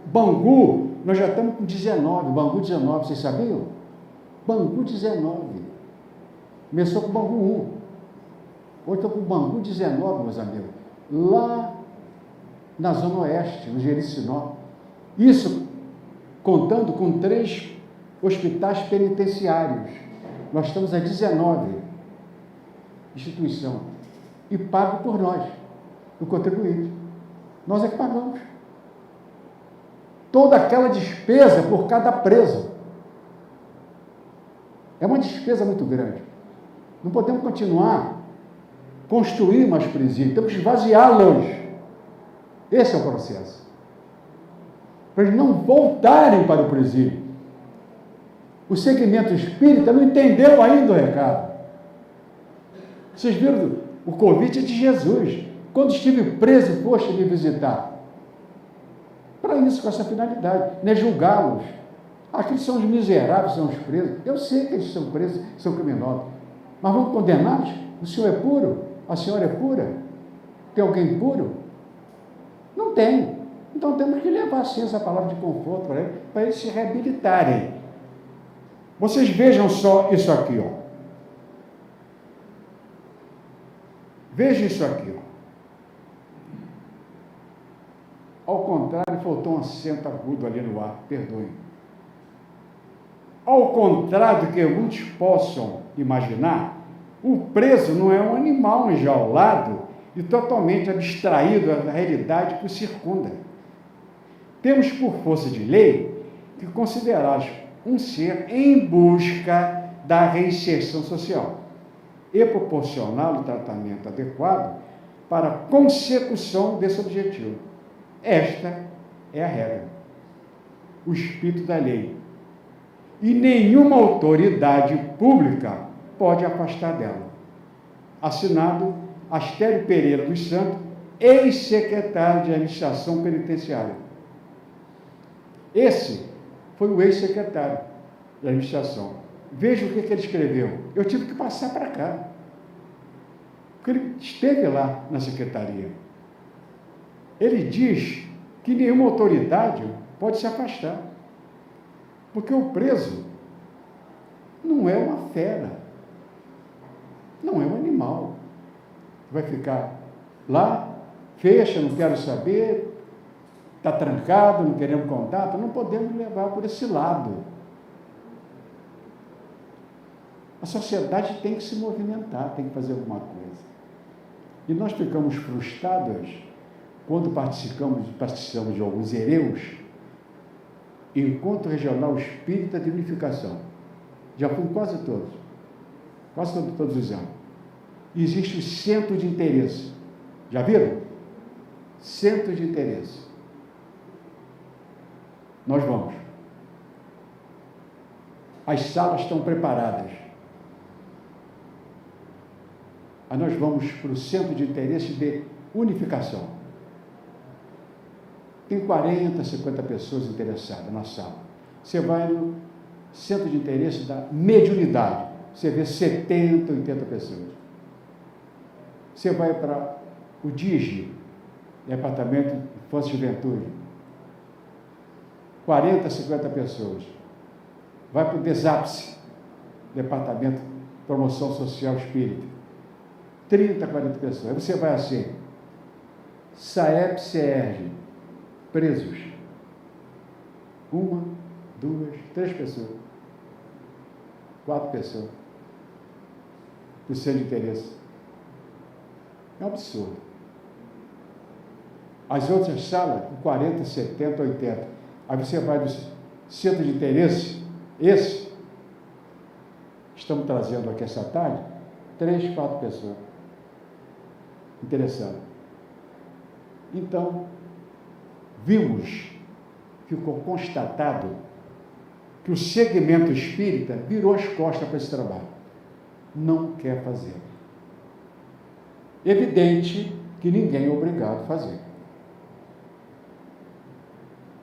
Bangu, nós já estamos com 19, Bangu 19, vocês sabiam? Bangu 19. Começou com Bangu 1. Hoje estou com Bangu 19, meus amigos. Lá na Zona Oeste, no Jericinó. Isso contando com 3 hospitais penitenciários. Nós estamos a 19 instituição. E pago por nós, o contribuinte. Nós é que pagamos. Toda aquela despesa por cada preso. É uma despesa muito grande. Não podemos continuar construir mais presídios, temos que esvaziá-los. Esse é o processo. Para eles não voltarem para o presídio. O segmento espírita não entendeu ainda o recado. Vocês viram o convite de Jesus. Quando estive preso, foste me visitar. Para isso, com essa finalidade, não é julgá-los. Aqueles são os miseráveis, são os presos. Eu sei que eles são presos, são criminosos. Mas vamos condená-los? O senhor é puro? A senhora é pura? Tem alguém puro? Não tem. Então temos que levar assim essa palavra de conforto para eles se reabilitarem. Vocês vejam só isso aqui, ó. Veja isso aqui, ó. Ao contrário, faltou um acento agudo ali no ar, perdoem. Ao contrário do que muitos possam imaginar, o preso não é um animal enjaulado e totalmente abstraído da realidade que o circunda. Temos, por força de lei, que considerá-los um ser em busca da reinserção social e proporcioná-lo tratamento adequado para a consecução desse objetivo. Esta é a regra, o espírito da lei. E nenhuma autoridade pública pode afastar dela. Assinado Astério Pereira dos Santos, ex-secretário de Administração Penitenciária. Esse foi o ex-secretário de Administração. Veja o que ele escreveu. Eu tive que passar para cá, porque ele esteve lá na secretaria. Ele diz que nenhuma autoridade pode se afastar, porque o preso não é uma fera, não é um animal. Vai ficar lá, fecha, não quero saber, está trancado, não queremos contato, não podemos levar por esse lado. A sociedade tem que se movimentar, tem que fazer alguma coisa. E nós ficamos frustrados quando participamos de alguns hereus, Encontro Regional Espírita de Unificação. Já fui quase todos os anos. Existe o centro de interesse. Já viram? Centro de interesse. Nós vamos. As salas estão preparadas. Aí nós vamos para o centro de interesse de unificação. Tem 40, 50 pessoas interessadas na sala. Você vai no centro de interesse da mediunidade. Você vê 70, 80 pessoas. Você vai para o DIGE, Departamento de Infância e Juventude. 40, 50 pessoas. Vai para o DESAPSE, Departamento de Promoção Social Espírita. 30, 40 pessoas. Aí você vai assim, SAEP, CERJ, presos. 1, 2, 3 pessoas. 4 pessoas. Por centro de interesse. É um absurdo. As outras salas, com 40, 70, 80. Aí você vai do centro de interesse, esse, estamos trazendo aqui essa tarde, 3, 4 pessoas. Interessante. Então, ficou constatado que o segmento espírita virou as costas para esse trabalho. Não quer fazer. Evidente que ninguém é obrigado a fazer.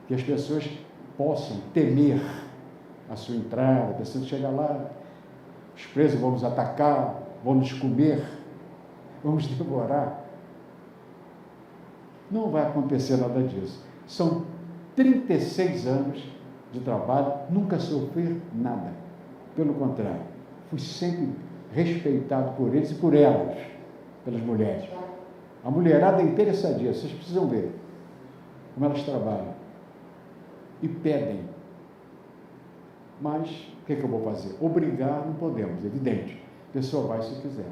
Que as pessoas possam temer a sua entrada, pensando, chegar lá, os presos vão nos atacar, vão nos comer, vão nos devorar. Não vai acontecer nada disso. São 36 anos de trabalho, nunca sofri nada. Pelo contrário, fui sempre respeitado por eles e por elas, pelas mulheres. A mulherada é interessadinha, vocês precisam ver como elas trabalham. E pedem. Mas, o que eu vou fazer? Obrigar não podemos, evidente. A pessoa vai se quiser.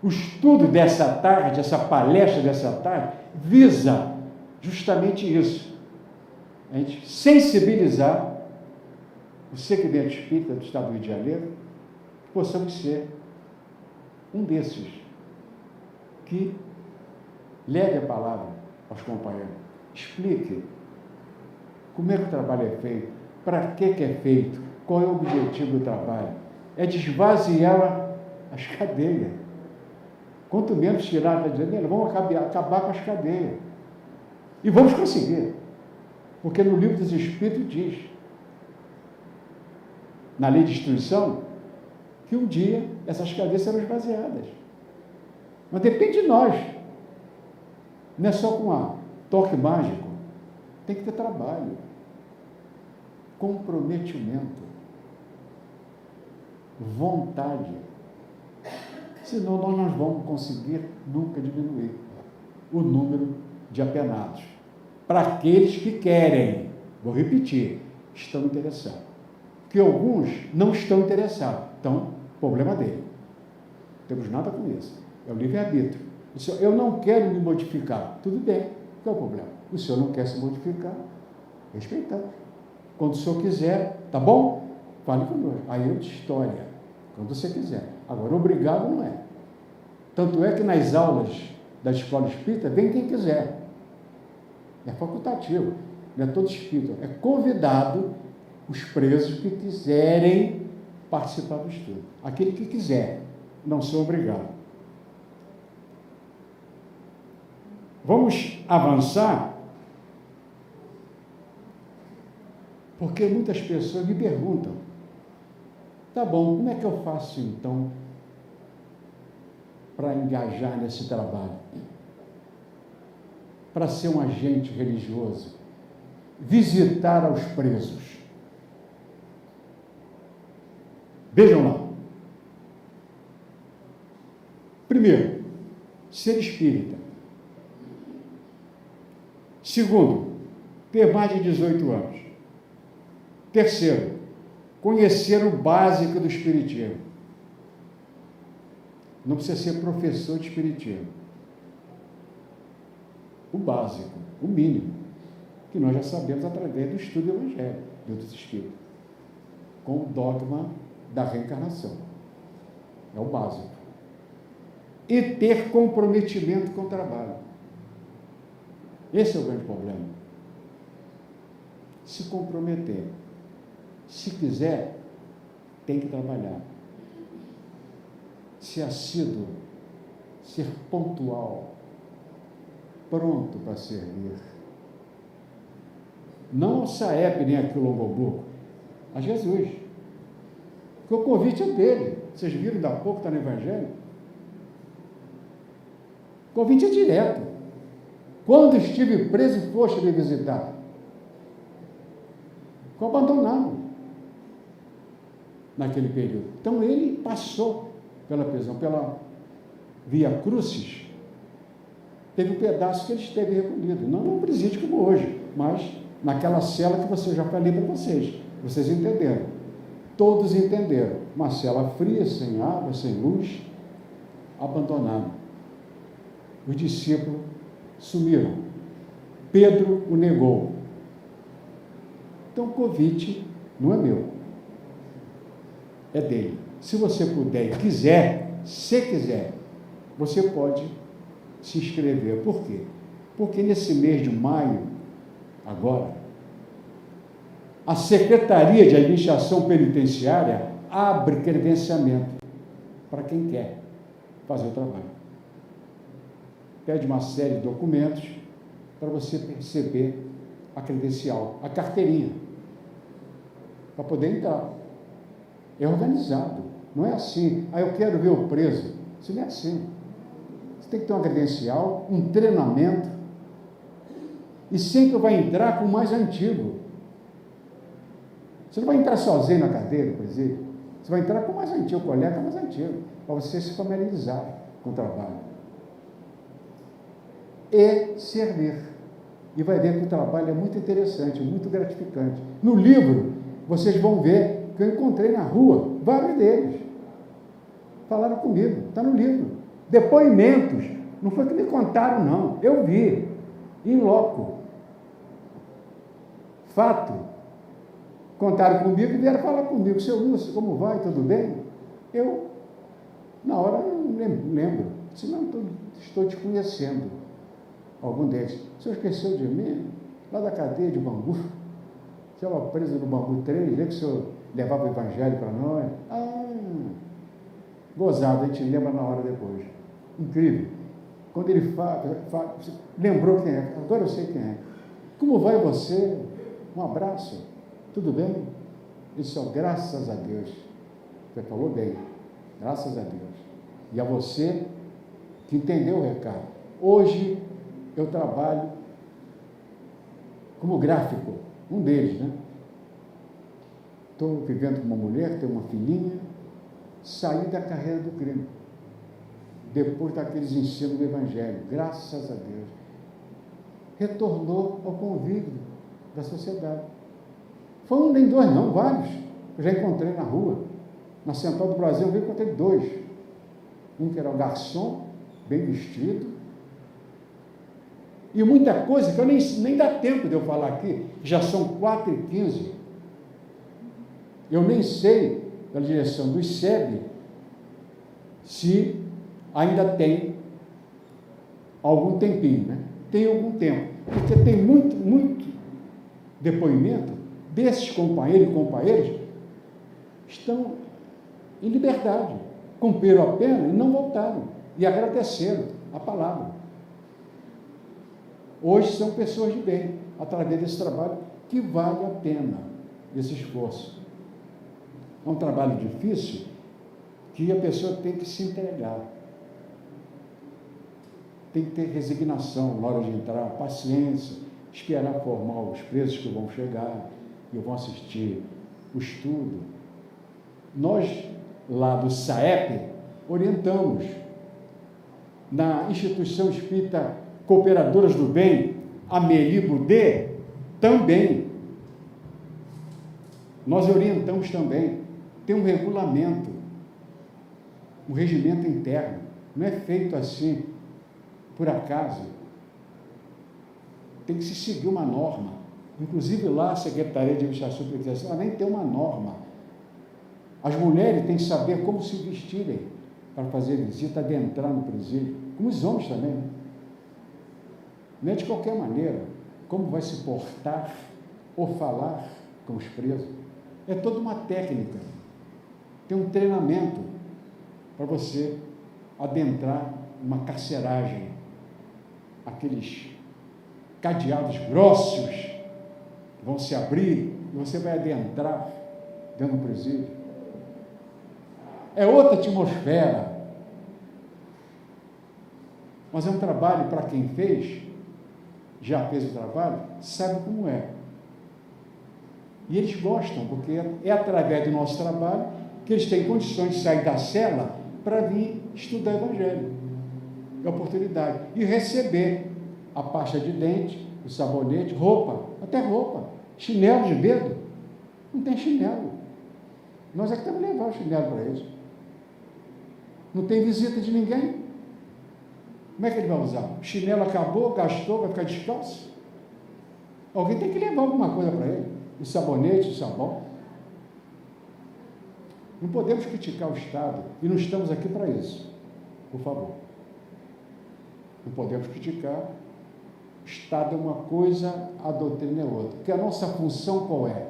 O estudo dessa tarde, essa palestra dessa tarde, visa justamente isso. A gente sensibilizar o segmento espírita do Estado do Rio de Janeiro, que possamos ser um desses que leve a palavra aos companheiros, explique como é que o trabalho é feito, para que é feito, qual é o objetivo do trabalho. É desvaziar as cadeias. Quanto menos tirar, está dizendo, vamos acabar com as cadeias. E vamos conseguir. Porque no livro dos Espíritos diz, na lei de instrução, que um dia essas cadeias serão esvaziadas. Mas depende de nós. Não é só com um toque mágico. Tem que ter trabalho, comprometimento, vontade. Senão nós não vamos conseguir nunca diminuir o número de apenados. Para aqueles que querem, vou repetir, estão interessados. Porque alguns não estão interessados. Então, problema dele. Não temos nada com isso. É o livre-arbítrio. Eu não quero me modificar. Tudo bem. Qual é o problema? O senhor não quer se modificar? Respeitar. Quando o senhor quiser, tá bom? Fale conosco. Aí é outra história. Quando você quiser. Agora, obrigado não é. Tanto é que nas aulas da escola espírita, vem quem quiser. É facultativo. Não é todo espírita. É convidado os presos que quiserem participar do estudo. Aquele que quiser. Não sou obrigado. Vamos avançar, porque muitas pessoas me perguntam, tá bom, como é que eu faço então para engajar nesse trabalho? Para ser um agente religioso, visitar aos presos. Vejam lá. Primeiro, ser espírita. Segundo, ter mais de 18 anos. Terceiro, conhecer o básico do espiritismo. Não precisa ser professor de espiritismo. O básico, o mínimo, que nós já sabemos através do estudo do Evangelho, dos Espíritos, com o dogma da reencarnação. É o básico. E ter comprometimento com o trabalho. Esse é o grande problema. Se comprometer. Se quiser, tem que trabalhar. Ser assíduo, ser pontual, pronto para servir. Não ao Saep, nem a Quilombobu, a Jesus. Porque o convite é dele. Vocês viram da pouco, está no Evangelho? O convite é direto. Quando estive preso, foste me visitar. Ficou abandonado naquele período. Então ele passou pela prisão, pela Via Crucis. Teve um pedaço que ele esteve recolhido. Não num presídio como hoje, mas naquela cela que eu já falei para vocês. Vocês entenderam. Todos entenderam. Uma cela fria, sem água, sem luz, abandonado. Os discípulos sumiram. Pedro o negou. Então o convite não é meu, é dele. Se você puder e quiser, se quiser, você pode se inscrever. Por quê? Porque nesse mês de maio, agora, a Secretaria de Administração Penitenciária abre credenciamento para quem quer fazer o trabalho. Pede uma série de documentos para você perceber a credencial, a carteirinha, para poder entrar. É organizado, não é assim. Eu quero ver o preso. Isso não é assim. Você tem que ter uma credencial, um treinamento, e sempre vai entrar com o mais antigo. Você não vai entrar sozinho na cadeira, por exemplo. Você vai entrar com o mais antigo, o colega mais antigo, para você se familiarizar com o trabalho. E servir. E vai ver que o trabalho é muito interessante, muito gratificante. No livro, vocês vão ver que eu encontrei na rua vários deles. Falaram comigo, está no livro. Depoimentos, não foi que me contaram, não. Eu vi, in loco. Fato. Contaram comigo e vieram falar comigo. Seu Lúcio, como vai? Tudo bem? Eu, na hora, não lembro. Disse, não, estou te conhecendo. Algum deles. O senhor esqueceu de mim? Lá da cadeia de Bangu. O senhor estava preso no Bangu 3, lembra que o senhor levava o evangelho para nós? Gozado, a gente lembra na hora depois. Incrível. Quando ele lembrou quem é. Agora eu sei quem é. Como vai você? Um abraço. Tudo bem? Ele disse, graças a Deus. Você falou bem. Graças a Deus. E a você que entendeu o recado. Hoje eu trabalho como gráfico. Um deles, né? Estou vivendo com uma mulher, tenho uma filhinha. Saí da carreira do crime. Depois daqueles ensinos do Evangelho. Graças a Deus. Retornou ao convívio da sociedade. Foi um nem dois, não, vários. Eu já encontrei na rua. Na Central do Brasil, eu encontrei dois. Um que era o garçom, bem vestido. E muita coisa que eu nem dá tempo de eu falar aqui. Já são 4h15. Eu nem sei, pela direção do ICEB, se ainda tem algum tempinho, né? Tem algum tempo. Porque tem muito depoimento desses companheiros e companheiras estão em liberdade, cumpriram a pena e não voltaram, e agradeceram a palavra. Hoje são pessoas de bem, através desse trabalho, que vale a pena esse esforço. É um trabalho difícil, que a pessoa tem que se entregar. Tem que ter resignação na hora de entrar, paciência, esperar formar os presos que vão chegar, e vão assistir o estudo. Nós, lá do SAEP, orientamos na Instituição Espírita Cooperadoras do Bem, a Melibudê, também. Nós orientamos também. Tem um regulamento, um regimento interno. Não é feito assim, por acaso. Tem que se seguir uma norma. Inclusive lá, a Secretaria de Administração e Penitenciária, ela nem tem uma norma. As mulheres têm que saber como se vestirem para fazer visita, adentrar no presídio. Como os homens também, né? Não é de qualquer maneira. Como vai se portar ou falar com os presos. É toda uma técnica. Tem um treinamento para você adentrar uma carceragem. Aqueles cadeados grossos vão se abrir e você vai adentrar dentro do presídio. É outra atmosfera. Mas é um trabalho para quem fez, já fez o trabalho, sabe como é. E eles gostam, porque é através do nosso trabalho que eles têm condições de sair da cela para vir estudar o Evangelho. É oportunidade. E receber a pasta de dente, o sabonete, roupa, até roupa. Chinelo de dedo. Não tem chinelo. Nós é que temos que levar o chinelo para eles. Não tem visita de ninguém. Como é que ele vai usar? O chinelo acabou, gastou, vai ficar descalço? Alguém tem que levar alguma coisa para ele. O sabonete, o sabão. Não podemos criticar o Estado. E não estamos aqui para isso. Por favor. Não podemos criticar. O Estado é uma coisa, a doutrina é outra. Porque a nossa função qual é?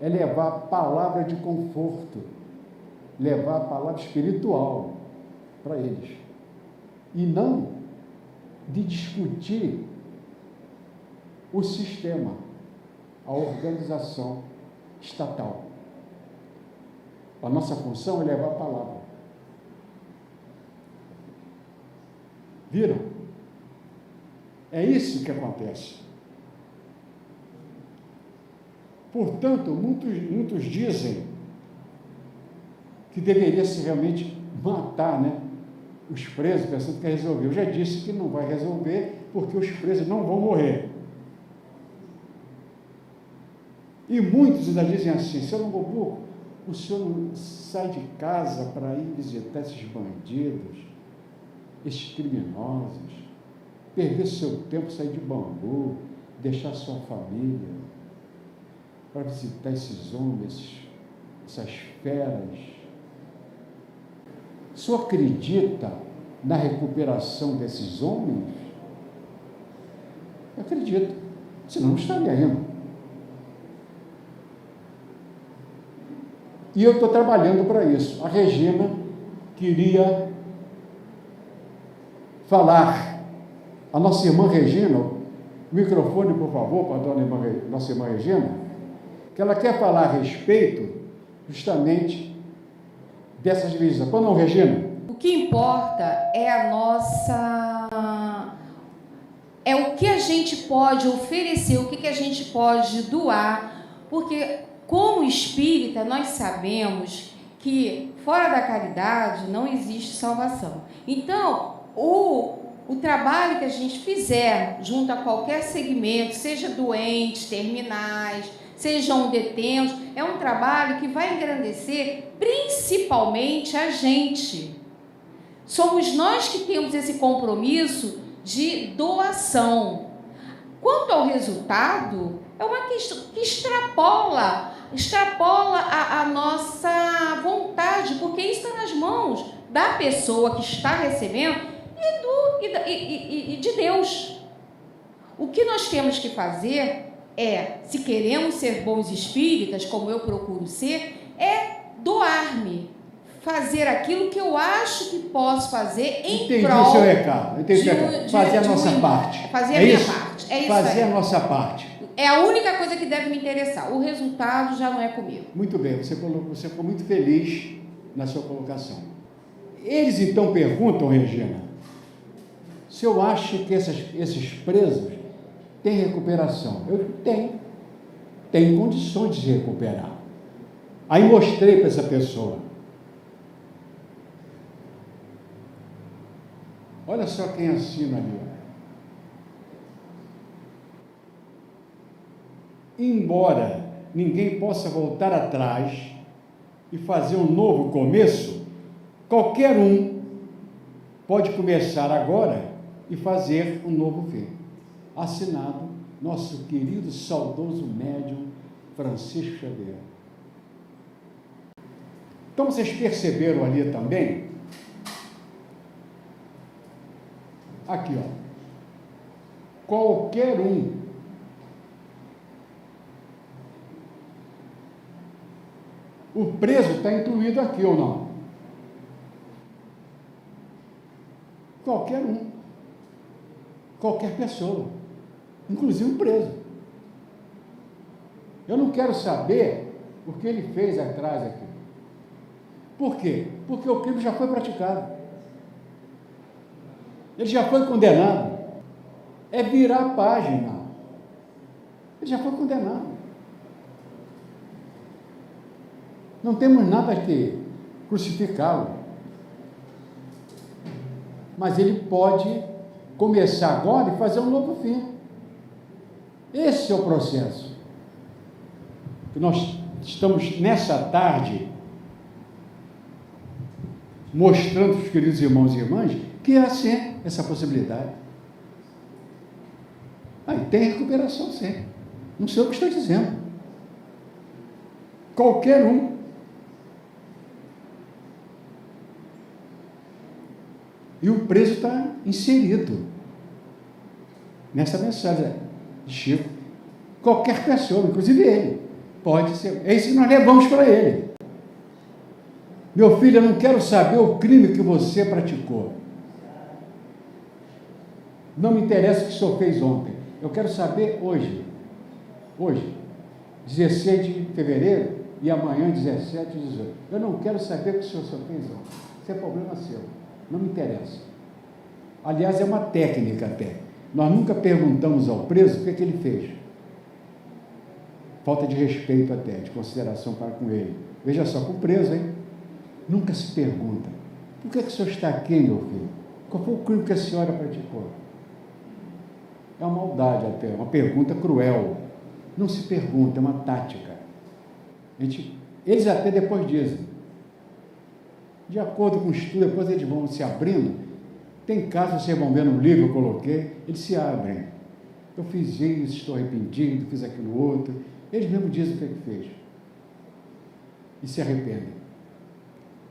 É levar a palavra de conforto. Levar a palavra espiritual para eles. E não de discutir o sistema. a organização estatal. A nossa função é levar a palavra. Viram? É isso que acontece. Portanto, muitos dizem que deveria se realmente matar, né, os presos, pensando que ia resolver. Eu já disse que não vai resolver, porque os presos não vão morrer. E muitos ainda dizem assim: seu Nambuco, o senhor não sai de casa para ir visitar esses bandidos, esses criminosos, perder seu tempo, sair de Bangu, deixar sua família, para visitar esses homens, essas feras. O senhor acredita na recuperação desses homens? Eu acredito, senão não estaria indo. E eu estou trabalhando para isso. A Regina queria falar. A nossa irmã Regina, o microfone, por favor, para a nossa irmã Regina, que ela quer falar a respeito justamente dessas legislações. Qual não, Regina?
O que importa é a nossa... é o que a gente pode oferecer, o que a gente pode doar, porque, como espírita, nós sabemos que fora da caridade não existe salvação. Então, o trabalho que a gente fizer junto a qualquer segmento, seja doentes, terminais, sejam detentos, é um trabalho que vai engrandecer principalmente a gente. Somos nós que temos esse compromisso de doação. Quanto ao resultado, é uma questão que extrapola a nossa vontade, porque isso está nas mãos da pessoa que está recebendo e de Deus. O que nós temos que fazer é, se queremos ser bons espíritas, como eu procuro ser, é doar-me, fazer aquilo que eu acho que posso fazer em
Entendi
prol...
o seu recado. Fazer a nossa parte.
Fazer a minha parte. É isso
fazer
aí.
a nossa parte.
É a única coisa que deve me interessar. O resultado já não é comigo.
Muito bem, você ficou muito feliz na sua colocação. Eles então perguntam, Regina, se eu acho que esses presos têm recuperação. Eu tenho condições de se recuperar. Aí mostrei para essa pessoa. Olha só quem assina ali. Embora ninguém possa voltar atrás e fazer um novo começo, qualquer um pode começar agora e fazer um novo fim. Assinado nosso querido, saudoso médium Francisco Xavier. Então vocês perceberam ali também? Aqui, ó. Qualquer um o preso está incluído aqui ou não? Qualquer um. Qualquer pessoa. Inclusive o preso. Eu não quero saber o que ele fez atrás aqui. Por quê? Porque o crime já foi praticado. Ele já foi condenado. É virar a página. Ele já foi condenado. Não temos nada que crucificá-lo. Mas ele pode começar agora e fazer um novo fim. Esse é o processo. Que nós estamos nessa tarde mostrando para os queridos irmãos e irmãs que é assim essa possibilidade. Aí tem recuperação, sim. Não sei o que estou dizendo. Qualquer um. E o preso está inserido nessa mensagem de Chico. Qualquer pessoa, inclusive ele, pode ser. É isso que nós levamos para ele. Meu filho, eu não quero saber o crime que você praticou. Não me interessa o que o senhor fez ontem. Eu quero saber hoje. Hoje. 16 de fevereiro e amanhã 17 e 18. Eu não quero saber o que o senhor fez ontem. Isso é problema seu. Não me interessa. Aliás, é uma técnica até. Nós nunca perguntamos ao preso o que ele fez. Falta de respeito até, de consideração para com ele. Veja só, com o preso, hein? Nunca se pergunta. Por que o senhor está aqui, meu filho? Qual foi o crime que a senhora praticou? É uma maldade até, uma pergunta cruel. Não se pergunta, é uma tática. Eles até depois dizem. De acordo com o estudo, depois eles vão se abrindo. Tem casos, vocês vão ver no livro que eu coloquei, eles se abrem. Eu fiz isso, estou arrependido, fiz aquilo outro. Eles mesmos dizem o que é que fez. E se arrependem.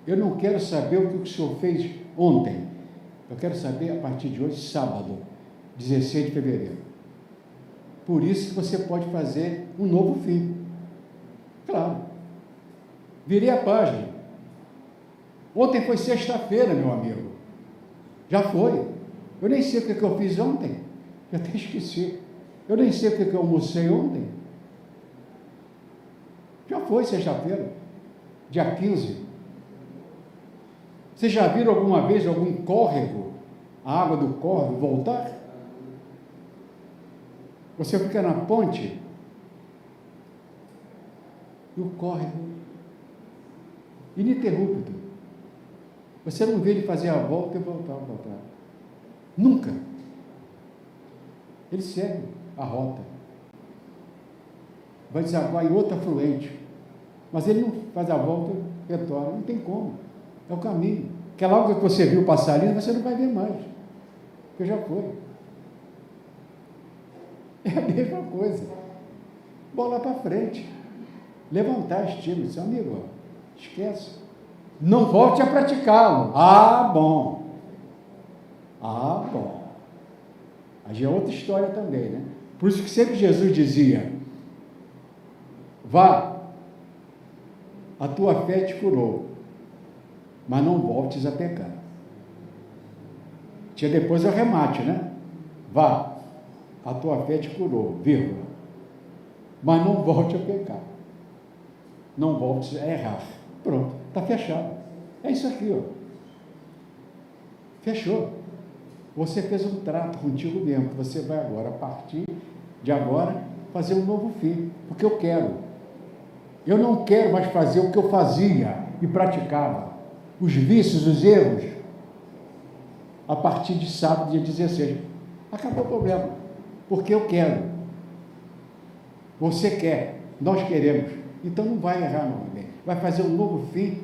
Eu não quero saber o que o senhor fez ontem. Eu quero saber a partir de hoje, sábado, 16 de fevereiro. Por isso que você pode fazer um novo fim. Claro. Virei a página. Ontem foi sexta-feira, meu amigo. Já foi. Eu nem sei o que eu fiz ontem. Já até esqueci. Eu nem sei o que eu almocei ontem. Já foi sexta-feira. Dia 15. Vocês já viram alguma vez algum córrego, a água do córrego voltar? Você fica na ponte e o córrego ininterrupto. Você não vê ele fazer a volta e voltar. Nunca. Ele segue a rota. Vai desaguar em outro afluente. Mas ele não faz a volta e retorna. Não tem como. É o caminho. Aquela água que você viu passar ali, você não vai ver mais. Porque já foi. É a mesma coisa. Bola para frente. Levantar estímulo. Seu amigo, esquece. Não volte a praticá-lo. Ah, bom. Aí é outra história também, né? Por isso que sempre Jesus dizia: vá, a tua fé te curou, mas não voltes a pecar. Tinha depois o remate, né? Vá, a tua fé te curou, vírgula, mas não volte a pecar. Não voltes a errar. Pronto, está fechado. É isso aqui, ó. Fechou. Você fez um trato contigo mesmo, que você vai agora, a partir de agora, fazer um novo fim, porque eu quero. Eu não quero mais fazer o que eu fazia e praticava, os vícios, os erros, a partir de sábado, dia 16. Acabou o problema, porque eu quero. Você quer, nós queremos, então não vai errar novamente, vai fazer um novo fim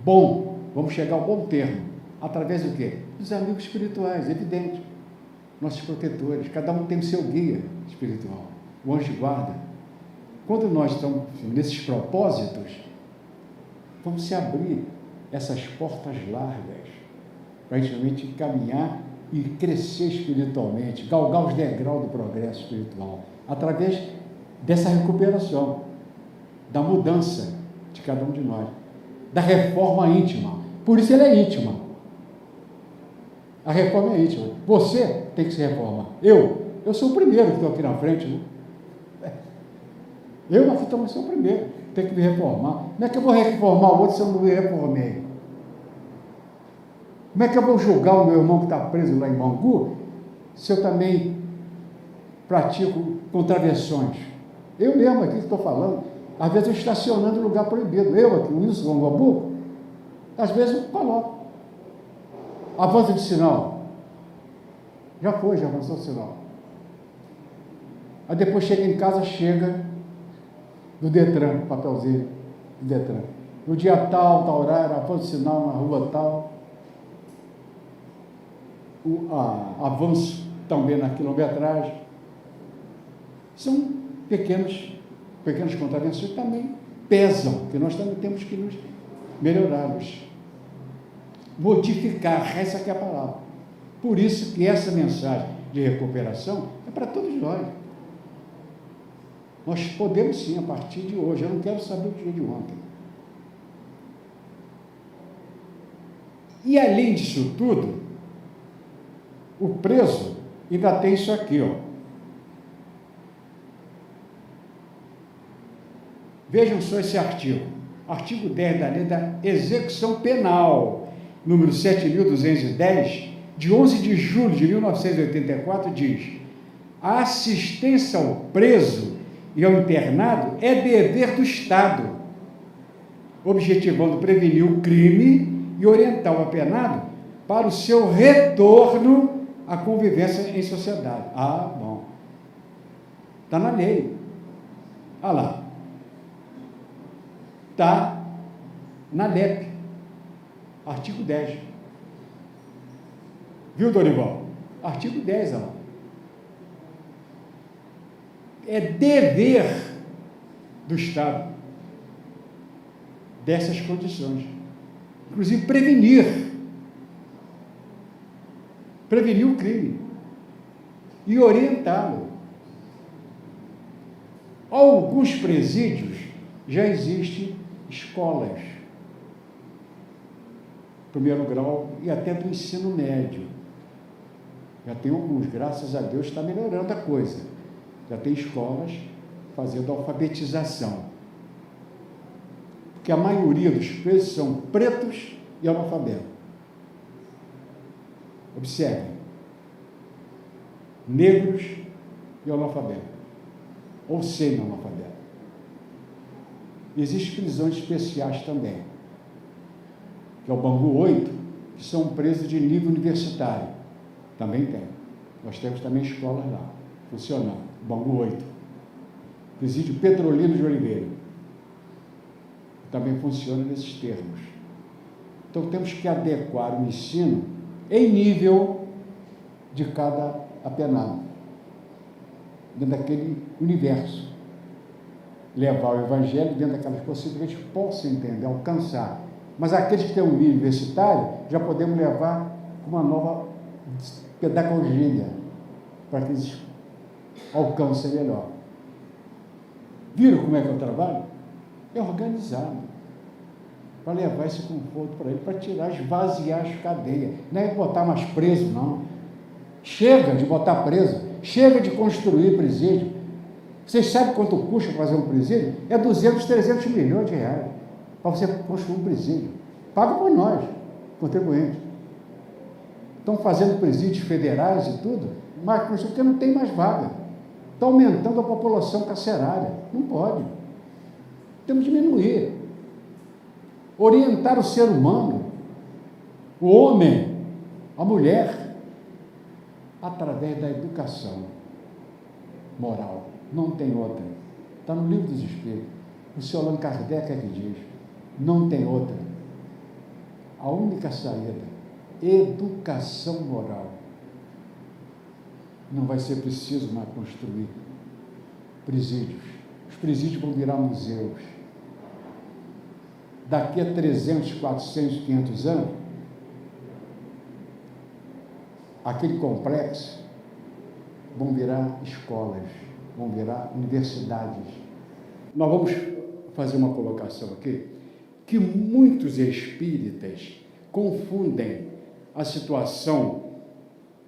bom, vamos chegar ao bom termo, através do quê? Dos amigos espirituais, evidente, nossos protetores, cada um tem o seu guia espiritual, o anjo de guarda. Quando nós estamos nesses propósitos, vamos se abrir essas portas largas, para a gente realmente caminhar e crescer espiritualmente, galgar os degraus do progresso espiritual, através dessa recuperação, da mudança de cada um de nós, da reforma íntima. Por isso ela é íntima. A reforma é íntima. Você tem que se reformar. Eu sou o primeiro que estou aqui na frente. Né? Eu aqui sou o primeiro. Tenho que me reformar. Como é que eu vou reformar o outro se eu não me reformei? Como é que eu vou julgar o meu irmão que está preso lá em Bangu se eu também pratico contravenções? Eu mesmo aqui que estou falando. Às vezes eu estacionando em lugar proibido. Eu aqui, o Wilson Bangu, às vezes eu coloco. Avanço de sinal. Já avançou o sinal. Aí depois chega em casa, chega do Detran, papelzinho do Detran. No dia tal horário, avanço de sinal na rua tal. Avanço também na quilometragem. São pequenas contravenções que também pesam, que nós também temos que nos melhorá-los. Modificar, essa que é a palavra. Por isso que essa mensagem de recuperação é para todos nós. Nós podemos sim, a partir de hoje. Eu não quero saber do dia de ontem. E além disso tudo, o preso ainda tem isso aqui, ó. Vejam só esse artigo. Artigo 10 da Lei da Execução Penal, número 7.210, de 11 de julho de 1984, diz: a assistência ao preso e ao internado é dever do Estado, objetivando prevenir o crime e orientar o apenado para o seu retorno à convivência em sociedade. Ah, bom. Está na lei. Olha lá. Está na LEP. Artigo 10. Viu, Dorival? Artigo 10, olha lá. É dever do Estado dessas condições. Inclusive, prevenir o crime e orientá-lo. Alguns presídios já existem escolas, primeiro grau e até do ensino médio. Já tem alguns, graças a Deus está melhorando a coisa. Já tem escolas fazendo alfabetização. Porque a maioria dos presos são pretos e analfabetos. Observem. Negros e analfabetos. Ou semi-analfabetos. Existem prisões especiais também, que é o Bangu 8, que são presos de nível universitário. Também tem. Nós temos também escolas lá, funcionando. Bangu 8. Presídio Petrolino de Oliveira. Também funciona nesses termos. Então, temos que adequar o ensino em nível de cada apenado, dentro daquele universo. Levar o evangelho dentro daquelas possibilidades que possam entender, alcançar. Mas aqueles que têm um nível universitário, já podemos levar uma nova pedagogia para que eles alcancem melhor. Viram como é que eu trabalho? É organizado, para levar esse conforto para ele, para tirar, esvaziar as cadeias. Não é botar mais preso, não. Chega de botar preso, chega de construir presídio. Vocês sabem quanto custa fazer um presídio? É 200, 300 milhões de reais para você construir um presídio. Paga por nós, contribuintes. Estão fazendo presídios federais e tudo, mas porque não tem mais vaga. Está aumentando a população carcerária. Não pode. Temos que diminuir. Orientar o ser humano, o homem, a mulher, através da educação moral. Não tem outra. Está no Livro dos Espíritos. O senhor Allan Kardec é que diz. Não tem outra. A única saída, educação moral. Não vai ser preciso mais construir presídios. Os presídios vão virar museus. Daqui a 300, 400, 500 anos, aquele complexo vão virar escolas, vão virar universidades. Nós vamos fazer uma colocação aqui, que muitos espíritas confundem a situação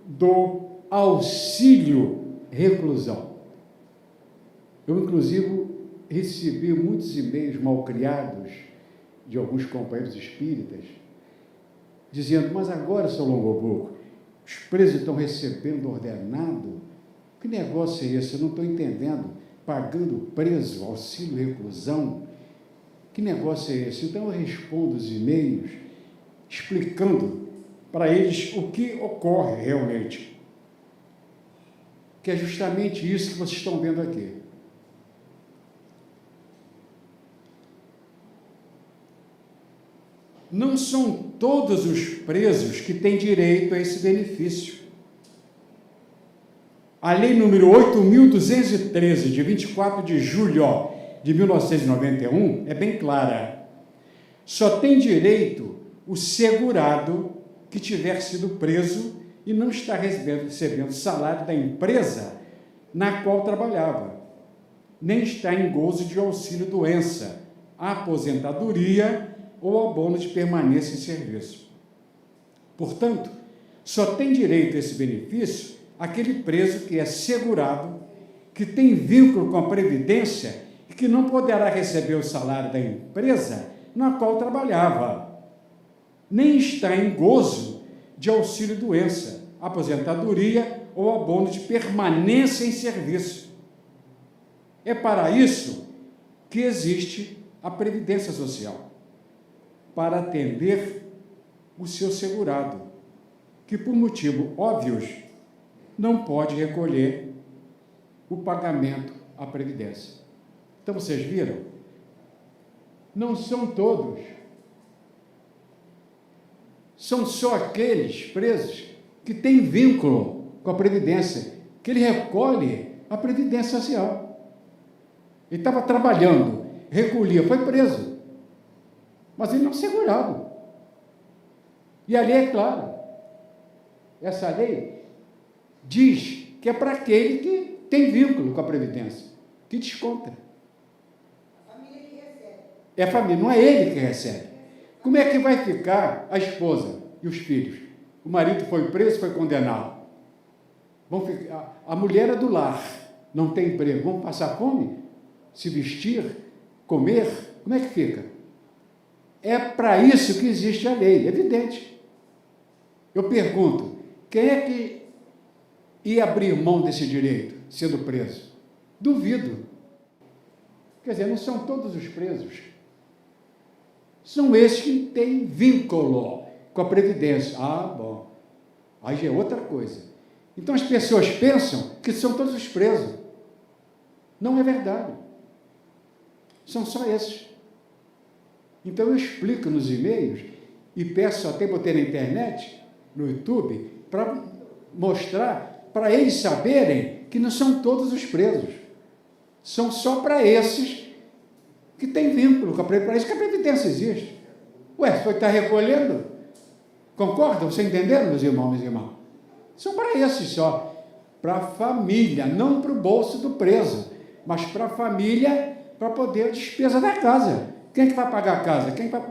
do auxílio reclusão. Eu, inclusive, recebi muitos e-mails malcriados de alguns companheiros espíritas, dizendo, mas agora, seu Longoburgo, os presos estão recebendo ordenado? Que negócio é esse? Eu não estou entendendo. Pagando preso, auxílio reclusão? Que negócio é esse? Então, eu respondo os e-mails explicando para eles o que ocorre realmente. Que é justamente isso que vocês estão vendo aqui. Não são todos os presos que têm direito a esse benefício. A lei número 8.213, de 24 de julho de 1991, é bem clara. Só tem direito o segurado que tiver sido preso e não está recebendo salário da empresa na qual trabalhava, nem está em gozo de auxílio-doença, aposentadoria ou abono de permanência em serviço. Portanto, só tem direito a esse benefício aquele preso que é segurado, que tem vínculo com a Previdência e que não poderá receber o salário da empresa na qual trabalhava, nem está em gozo de auxílio-doença, aposentadoria ou abono de permanência em serviço. É para isso que existe a Previdência Social, para atender o seu segurado, que por motivos óbvios não pode recolher o pagamento à Previdência. Então, vocês viram? Não são todos. São só aqueles presos que têm vínculo com a Previdência, que ele recolhe a Previdência Social. Ele estava trabalhando, recolhia, foi preso. Mas ele não segurava. E a lei é clara. Essa lei diz que é para aquele que tem vínculo com a Previdência, que desconta.
A família que recebe.
É a família, não é ele que recebe. Como é que vai ficar a esposa e os filhos? O marido foi preso, foi condenado. Vão ficar, a mulher é do lar, não tem emprego, vão passar fome? Se vestir, comer? Como é que fica? É para isso que existe a lei, é evidente. Eu pergunto, quem é que ia abrir mão desse direito, sendo preso? Duvido. Quer dizer, não são todos os presos. São esses que têm vínculo com a Previdência. Ah, bom. Aí já é outra coisa. Então as pessoas pensam que são todos os presos. Não é verdade. São só esses. Então eu explico nos e-mails e peço, até botei na internet, no YouTube, para mostrar, para eles saberem que não são todos os presos. São só para esses que têm vínculo com a Previdência. Para isso que a Previdência existe. Ué, foi estar recolhendo? Concordam? Vocês entenderam, meus irmãos, minhas irmãs? São para esses só. Para a família, não para o bolso do preso, mas para a família, para poder a despesa da casa. Quem é que vai pagar a casa? Quem vai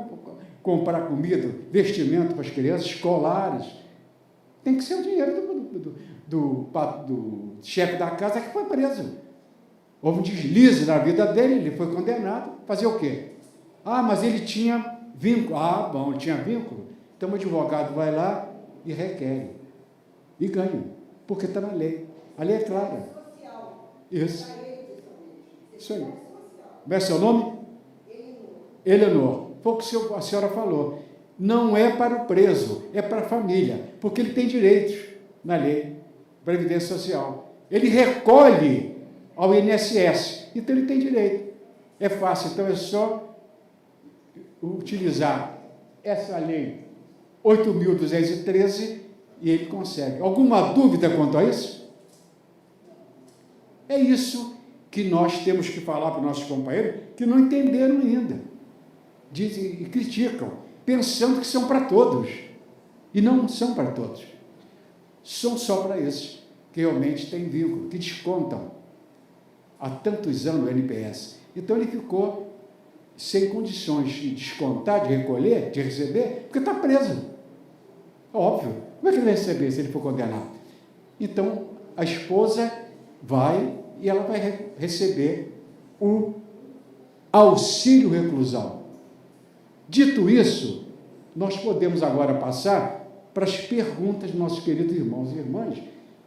comprar comida, vestimento para as crianças, escolares? Tem que ser o dinheiro do chefe da casa que foi preso. Houve um deslize na vida dele, ele foi condenado. Fazer o quê? Ah, mas ele tinha vínculo. Ah, bom, ele tinha vínculo. Então o advogado vai lá e requer. E ganha, porque está na lei. A lei é clara. Isso. Isso aí. Como é seu nome? Eleanor. Foi o que a senhora falou. Não é para o preso, é para a família, porque ele tem direitos na lei, Previdência Social. Ele recolhe ao INSS, então ele tem direito. É fácil, então é só utilizar essa lei 8.213 e ele consegue. Alguma dúvida quanto a isso? É isso que nós temos que falar para os nossos companheiros que não entenderam ainda. Dizem e criticam, pensando que são para todos. E não são para todos. São só para esses que realmente têm vínculo, que descontam há tantos anos o NPS. Então ele ficou sem condições de descontar, de recolher, de receber, porque está preso. Óbvio. Como é que ele vai receber se ele for condenado? Então, a esposa vai e ela vai receber o auxílio reclusão. Dito isso, nós podemos agora passar para as perguntas dos nossos queridos irmãos e irmãs,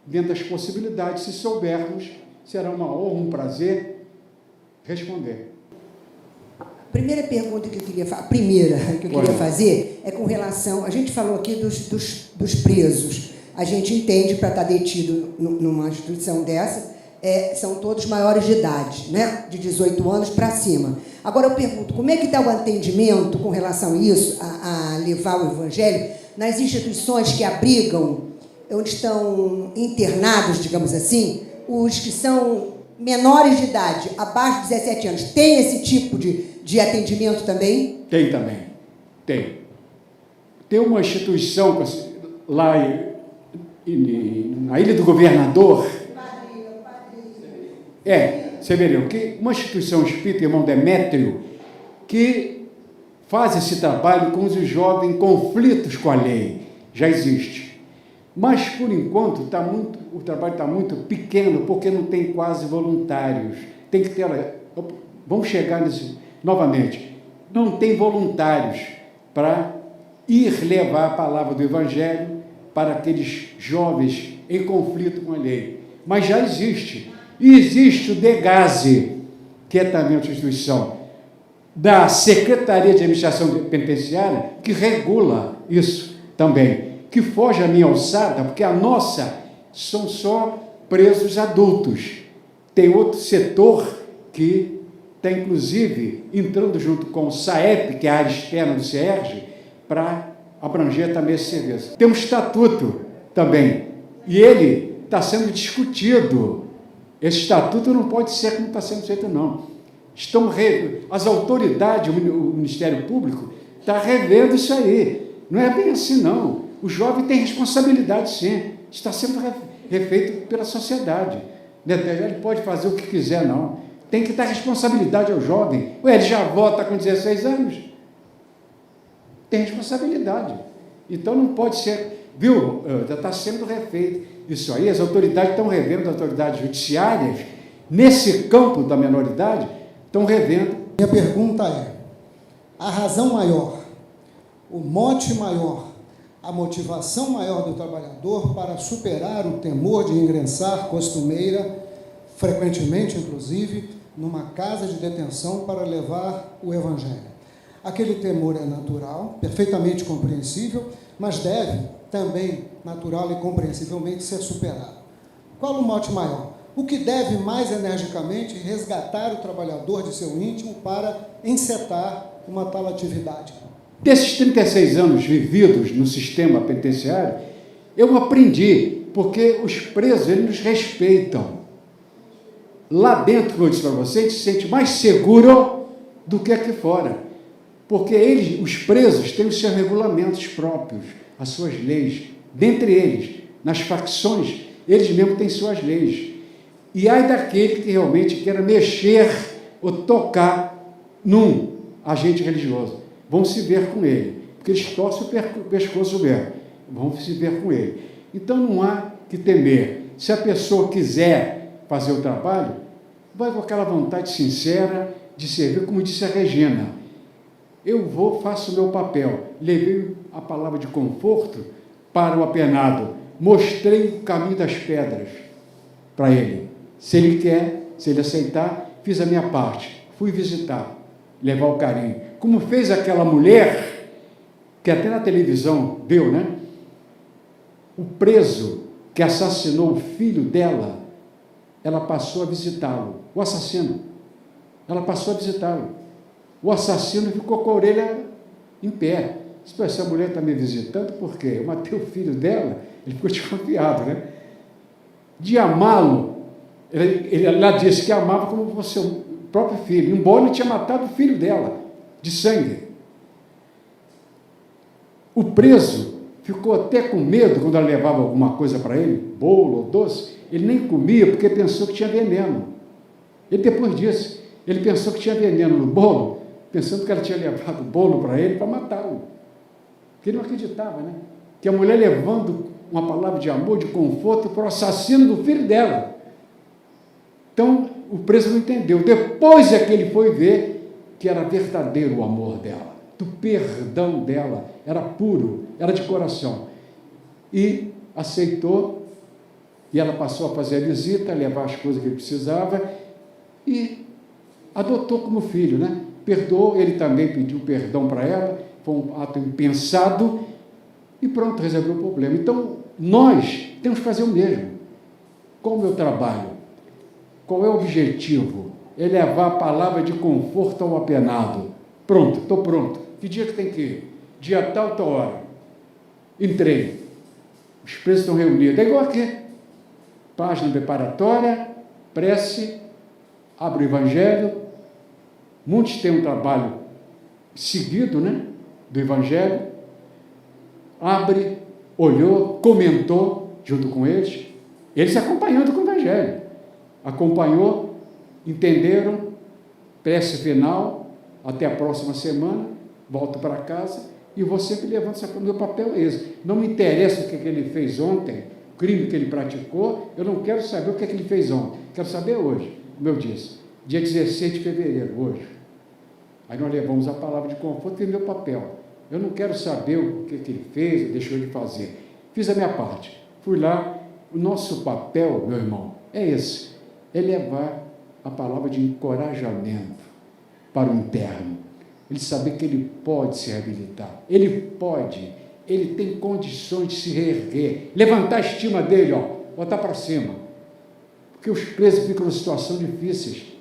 dentro das possibilidades, se soubermos, será uma honra, um prazer responder.
A primeira pergunta que eu queria fazer é com relação, a gente falou aqui dos presos. A gente entende, para estar detido numa instituição dessa, são todos maiores de idade, né? De 18 anos para cima. Agora eu pergunto, como é que está o atendimento com relação a isso, a levar o Evangelho, nas instituições que abrigam, onde estão internados, digamos assim, os que são menores de idade, abaixo de 17 anos, tem esse tipo de atendimento também?
Tem também, tem. Tem uma instituição lá na Ilha do Governador. Você veria, uma instituição espírita, irmão Demétrio, que faz esse trabalho com os jovens em conflitos com a lei. Já existe. Mas, por enquanto, o trabalho está muito pequeno, porque não tem quase voluntários. Tem que ter, vamos chegar novamente, não tem voluntários para ir levar a palavra do Evangelho para aqueles jovens em conflito com a lei. Mas já existe. E existe o DEGASE, que é também uma instituição da Secretaria de Administração Penitenciária, que regula isso também, que foge à minha alçada, porque a nossa são só presos adultos. Tem outro setor que está, inclusive, entrando junto com o SAEP, que é a área externa do CERJ, para abranger também esse serviço. Tem um estatuto também, e ele está sendo discutido. Esse estatuto não pode ser como está sendo feito, não. As autoridades, o Ministério Público, está revendo isso aí. Não é bem assim, não. O jovem tem responsabilidade, sim. Está sendo refeito pela sociedade. Ele pode fazer o que quiser, não. Tem que dar responsabilidade ao jovem. Ué, ele já vota com 16 anos? Tem responsabilidade. Então não pode ser, viu? Já está sendo refeito. Isso aí, as autoridades estão revendo, as autoridades judiciárias, nesse campo da menoridade, estão revendo.
Minha pergunta é: a razão maior, o mote maior, a motivação maior do trabalhador para superar o temor de ingressar costumeira, frequentemente, inclusive, numa casa de detenção para levar o Evangelho. Aquele temor é natural, perfeitamente compreensível, mas deve também, natural e compreensivelmente, ser superado. Qual o mote maior? O que deve mais energicamente resgatar o trabalhador de seu íntimo para encetar uma tal atividade?
Desses 36 anos vividos no sistema penitenciário, eu aprendi, porque os presos, eles nos respeitam. Lá dentro, como eu disse para você, a gente se sente mais seguro do que aqui fora. Porque eles, os presos, têm os seus regulamentos próprios, as suas leis. Dentre eles, nas facções, eles mesmos têm suas leis. E ai daquele que realmente queira mexer ou tocar num agente religioso. Vão se ver com ele, porque eles torcem o pescoço mesmo. Vão se ver com ele. Então não há que temer. Se a pessoa quiser fazer o trabalho, vai com aquela vontade sincera de servir, como disse a Regina. Eu faço o meu papel. Levei a palavra de conforto para o apenado. Mostrei o caminho das pedras para ele. Se ele quer, se ele aceitar, fiz a minha parte. Fui visitar, levar o carinho. Como fez aquela mulher, que até na televisão deu, né? O preso que assassinou o filho dela, ela passou a visitá-lo. O assassino. Ela passou a visitá-lo. O assassino ficou com a orelha em pé. Disse: essa mulher está me visitando por quê? Eu matei o filho dela. Ele ficou desconfiado, né? De amá-lo, ela disse que amava como fosse o próprio filho, embora ele tinha matado o filho dela, de sangue. O preso ficou até com medo quando ela levava alguma coisa para ele, bolo ou doce. Ele nem comia porque pensou que tinha veneno. Ele depois disse, ele pensou que tinha veneno no bolo, pensando que ela tinha levado o bolo para ele para matá-lo. Porque ele não acreditava, né? Que a mulher levando uma palavra de amor, de conforto para o assassino do filho dela. Então, o preso não entendeu. Depois é que ele foi ver que era verdadeiro o amor dela, do perdão dela, era puro, era de coração. E aceitou, e ela passou a fazer a visita, a levar as coisas que ele precisava, e adotou como filho, né? Perdoou, ele também pediu perdão para ela, foi um ato impensado, e pronto, resolveu o problema. Então, nós temos que fazer o mesmo. Qual o meu trabalho? Qual é o objetivo? É levar a palavra de conforto ao apenado. Pronto, estou pronto. Que dia que tem que ir? Dia tal hora. Entrei. Os presos estão reunidos. É igual aqui. Página preparatória, prece, abre o Evangelho. Muitos têm um trabalho seguido, né, do Evangelho. Abre, olhou, comentou junto com eles. Eles acompanhando com o Evangelho. Acompanhou, entenderam, prece final, até a próxima semana, volto para casa, e você que levanta o meu papel é esse. Não me interessa o que ele fez ontem, o crime que ele praticou, eu não quero saber o que ele fez ontem, quero saber hoje, como eu disse. dia 16 de fevereiro, hoje. Aí nós levamos a palavra de conforto e meu papel. Eu não quero saber o que ele fez ou deixou de fazer. Fiz a minha parte. Fui lá. O nosso papel, meu irmão, é esse. É levar a palavra de encorajamento para o interno. Ele saber que ele pode se reabilitar. Ele pode. Ele tem condições de se reerguer. Levantar a estima dele, botar para cima. Porque os presos ficam em situações difíceis,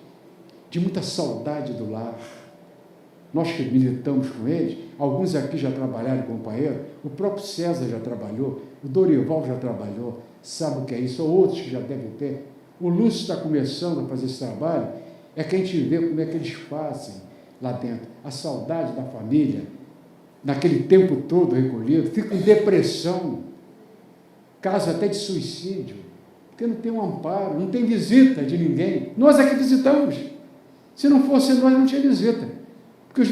de muita saudade do lar. Nós que militamos com eles, alguns aqui já trabalharam, companheiro, o próprio César já trabalhou, o Dorival já trabalhou, sabe o que é isso, ou outros que já devem ter. O Lúcio está começando a fazer esse trabalho, é que a gente vê como é que eles fazem lá dentro. A saudade da família, naquele tempo todo recolhido, fica em depressão, caso até de suicídio, porque não tem um amparo, não tem visita de ninguém. Nós é que visitamos. Se não fosse nós, não tinha visita. Porque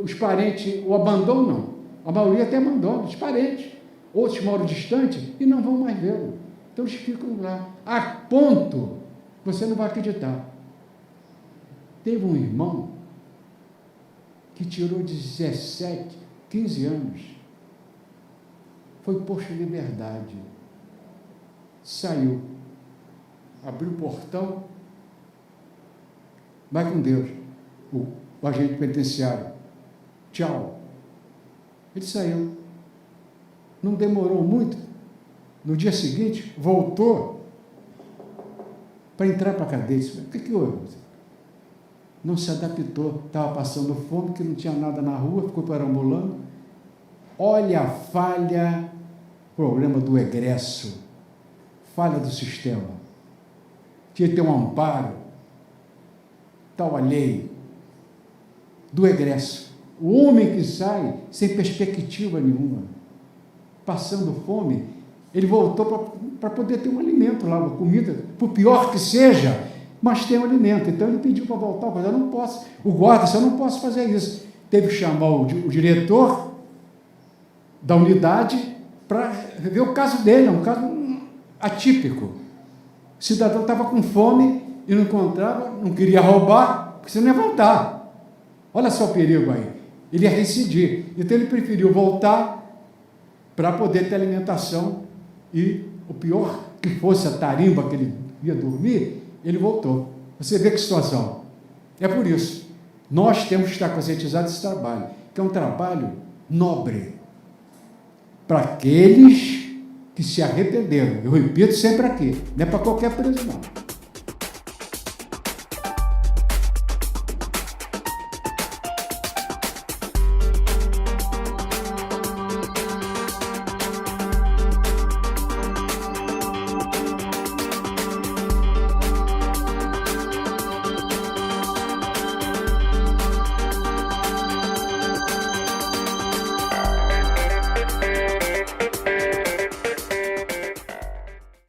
os parentes o abandonam, a maioria até abandona, os parentes. Outros moram distante e não vão mais vê-lo. Então eles ficam lá, a ponto, você não vai acreditar. Teve um irmão que tirou 17, 15 anos, foi posto em liberdade, saiu, abriu o portão, vai com Deus, o agente penitenciário, tchau. Ele saiu. Não demorou muito. No dia seguinte, voltou para entrar para a cadeia. Disse, o que houve? Não se adaptou. Estava passando fome, que não tinha nada na rua, ficou perambulando. Olha a falha, problema do egresso, falha do sistema. Tinha que ter um amparo, tal a lei do egresso. O homem que sai sem perspectiva nenhuma, passando fome, ele voltou para poder ter um alimento lá, uma comida, por pior que seja, mas tem um alimento. Então ele pediu para voltar, mas eu não posso. O guarda disse, eu não posso fazer isso. Teve que chamar o diretor da unidade para ver o caso dele, um caso atípico. O cidadão estava com fome e não encontrava, não queria roubar, porque senão ia voltar. Olha só o perigo aí. Ele ia reincidir. Então ele preferiu voltar para poder ter alimentação e o pior que fosse a tarimba que ele ia dormir, ele voltou. Você vê que situação. É por isso. Nós temos que estar conscientizados desse trabalho, que é um trabalho nobre para aqueles que se arrependeram. Eu repito sempre aqui, não é para qualquer preso, não.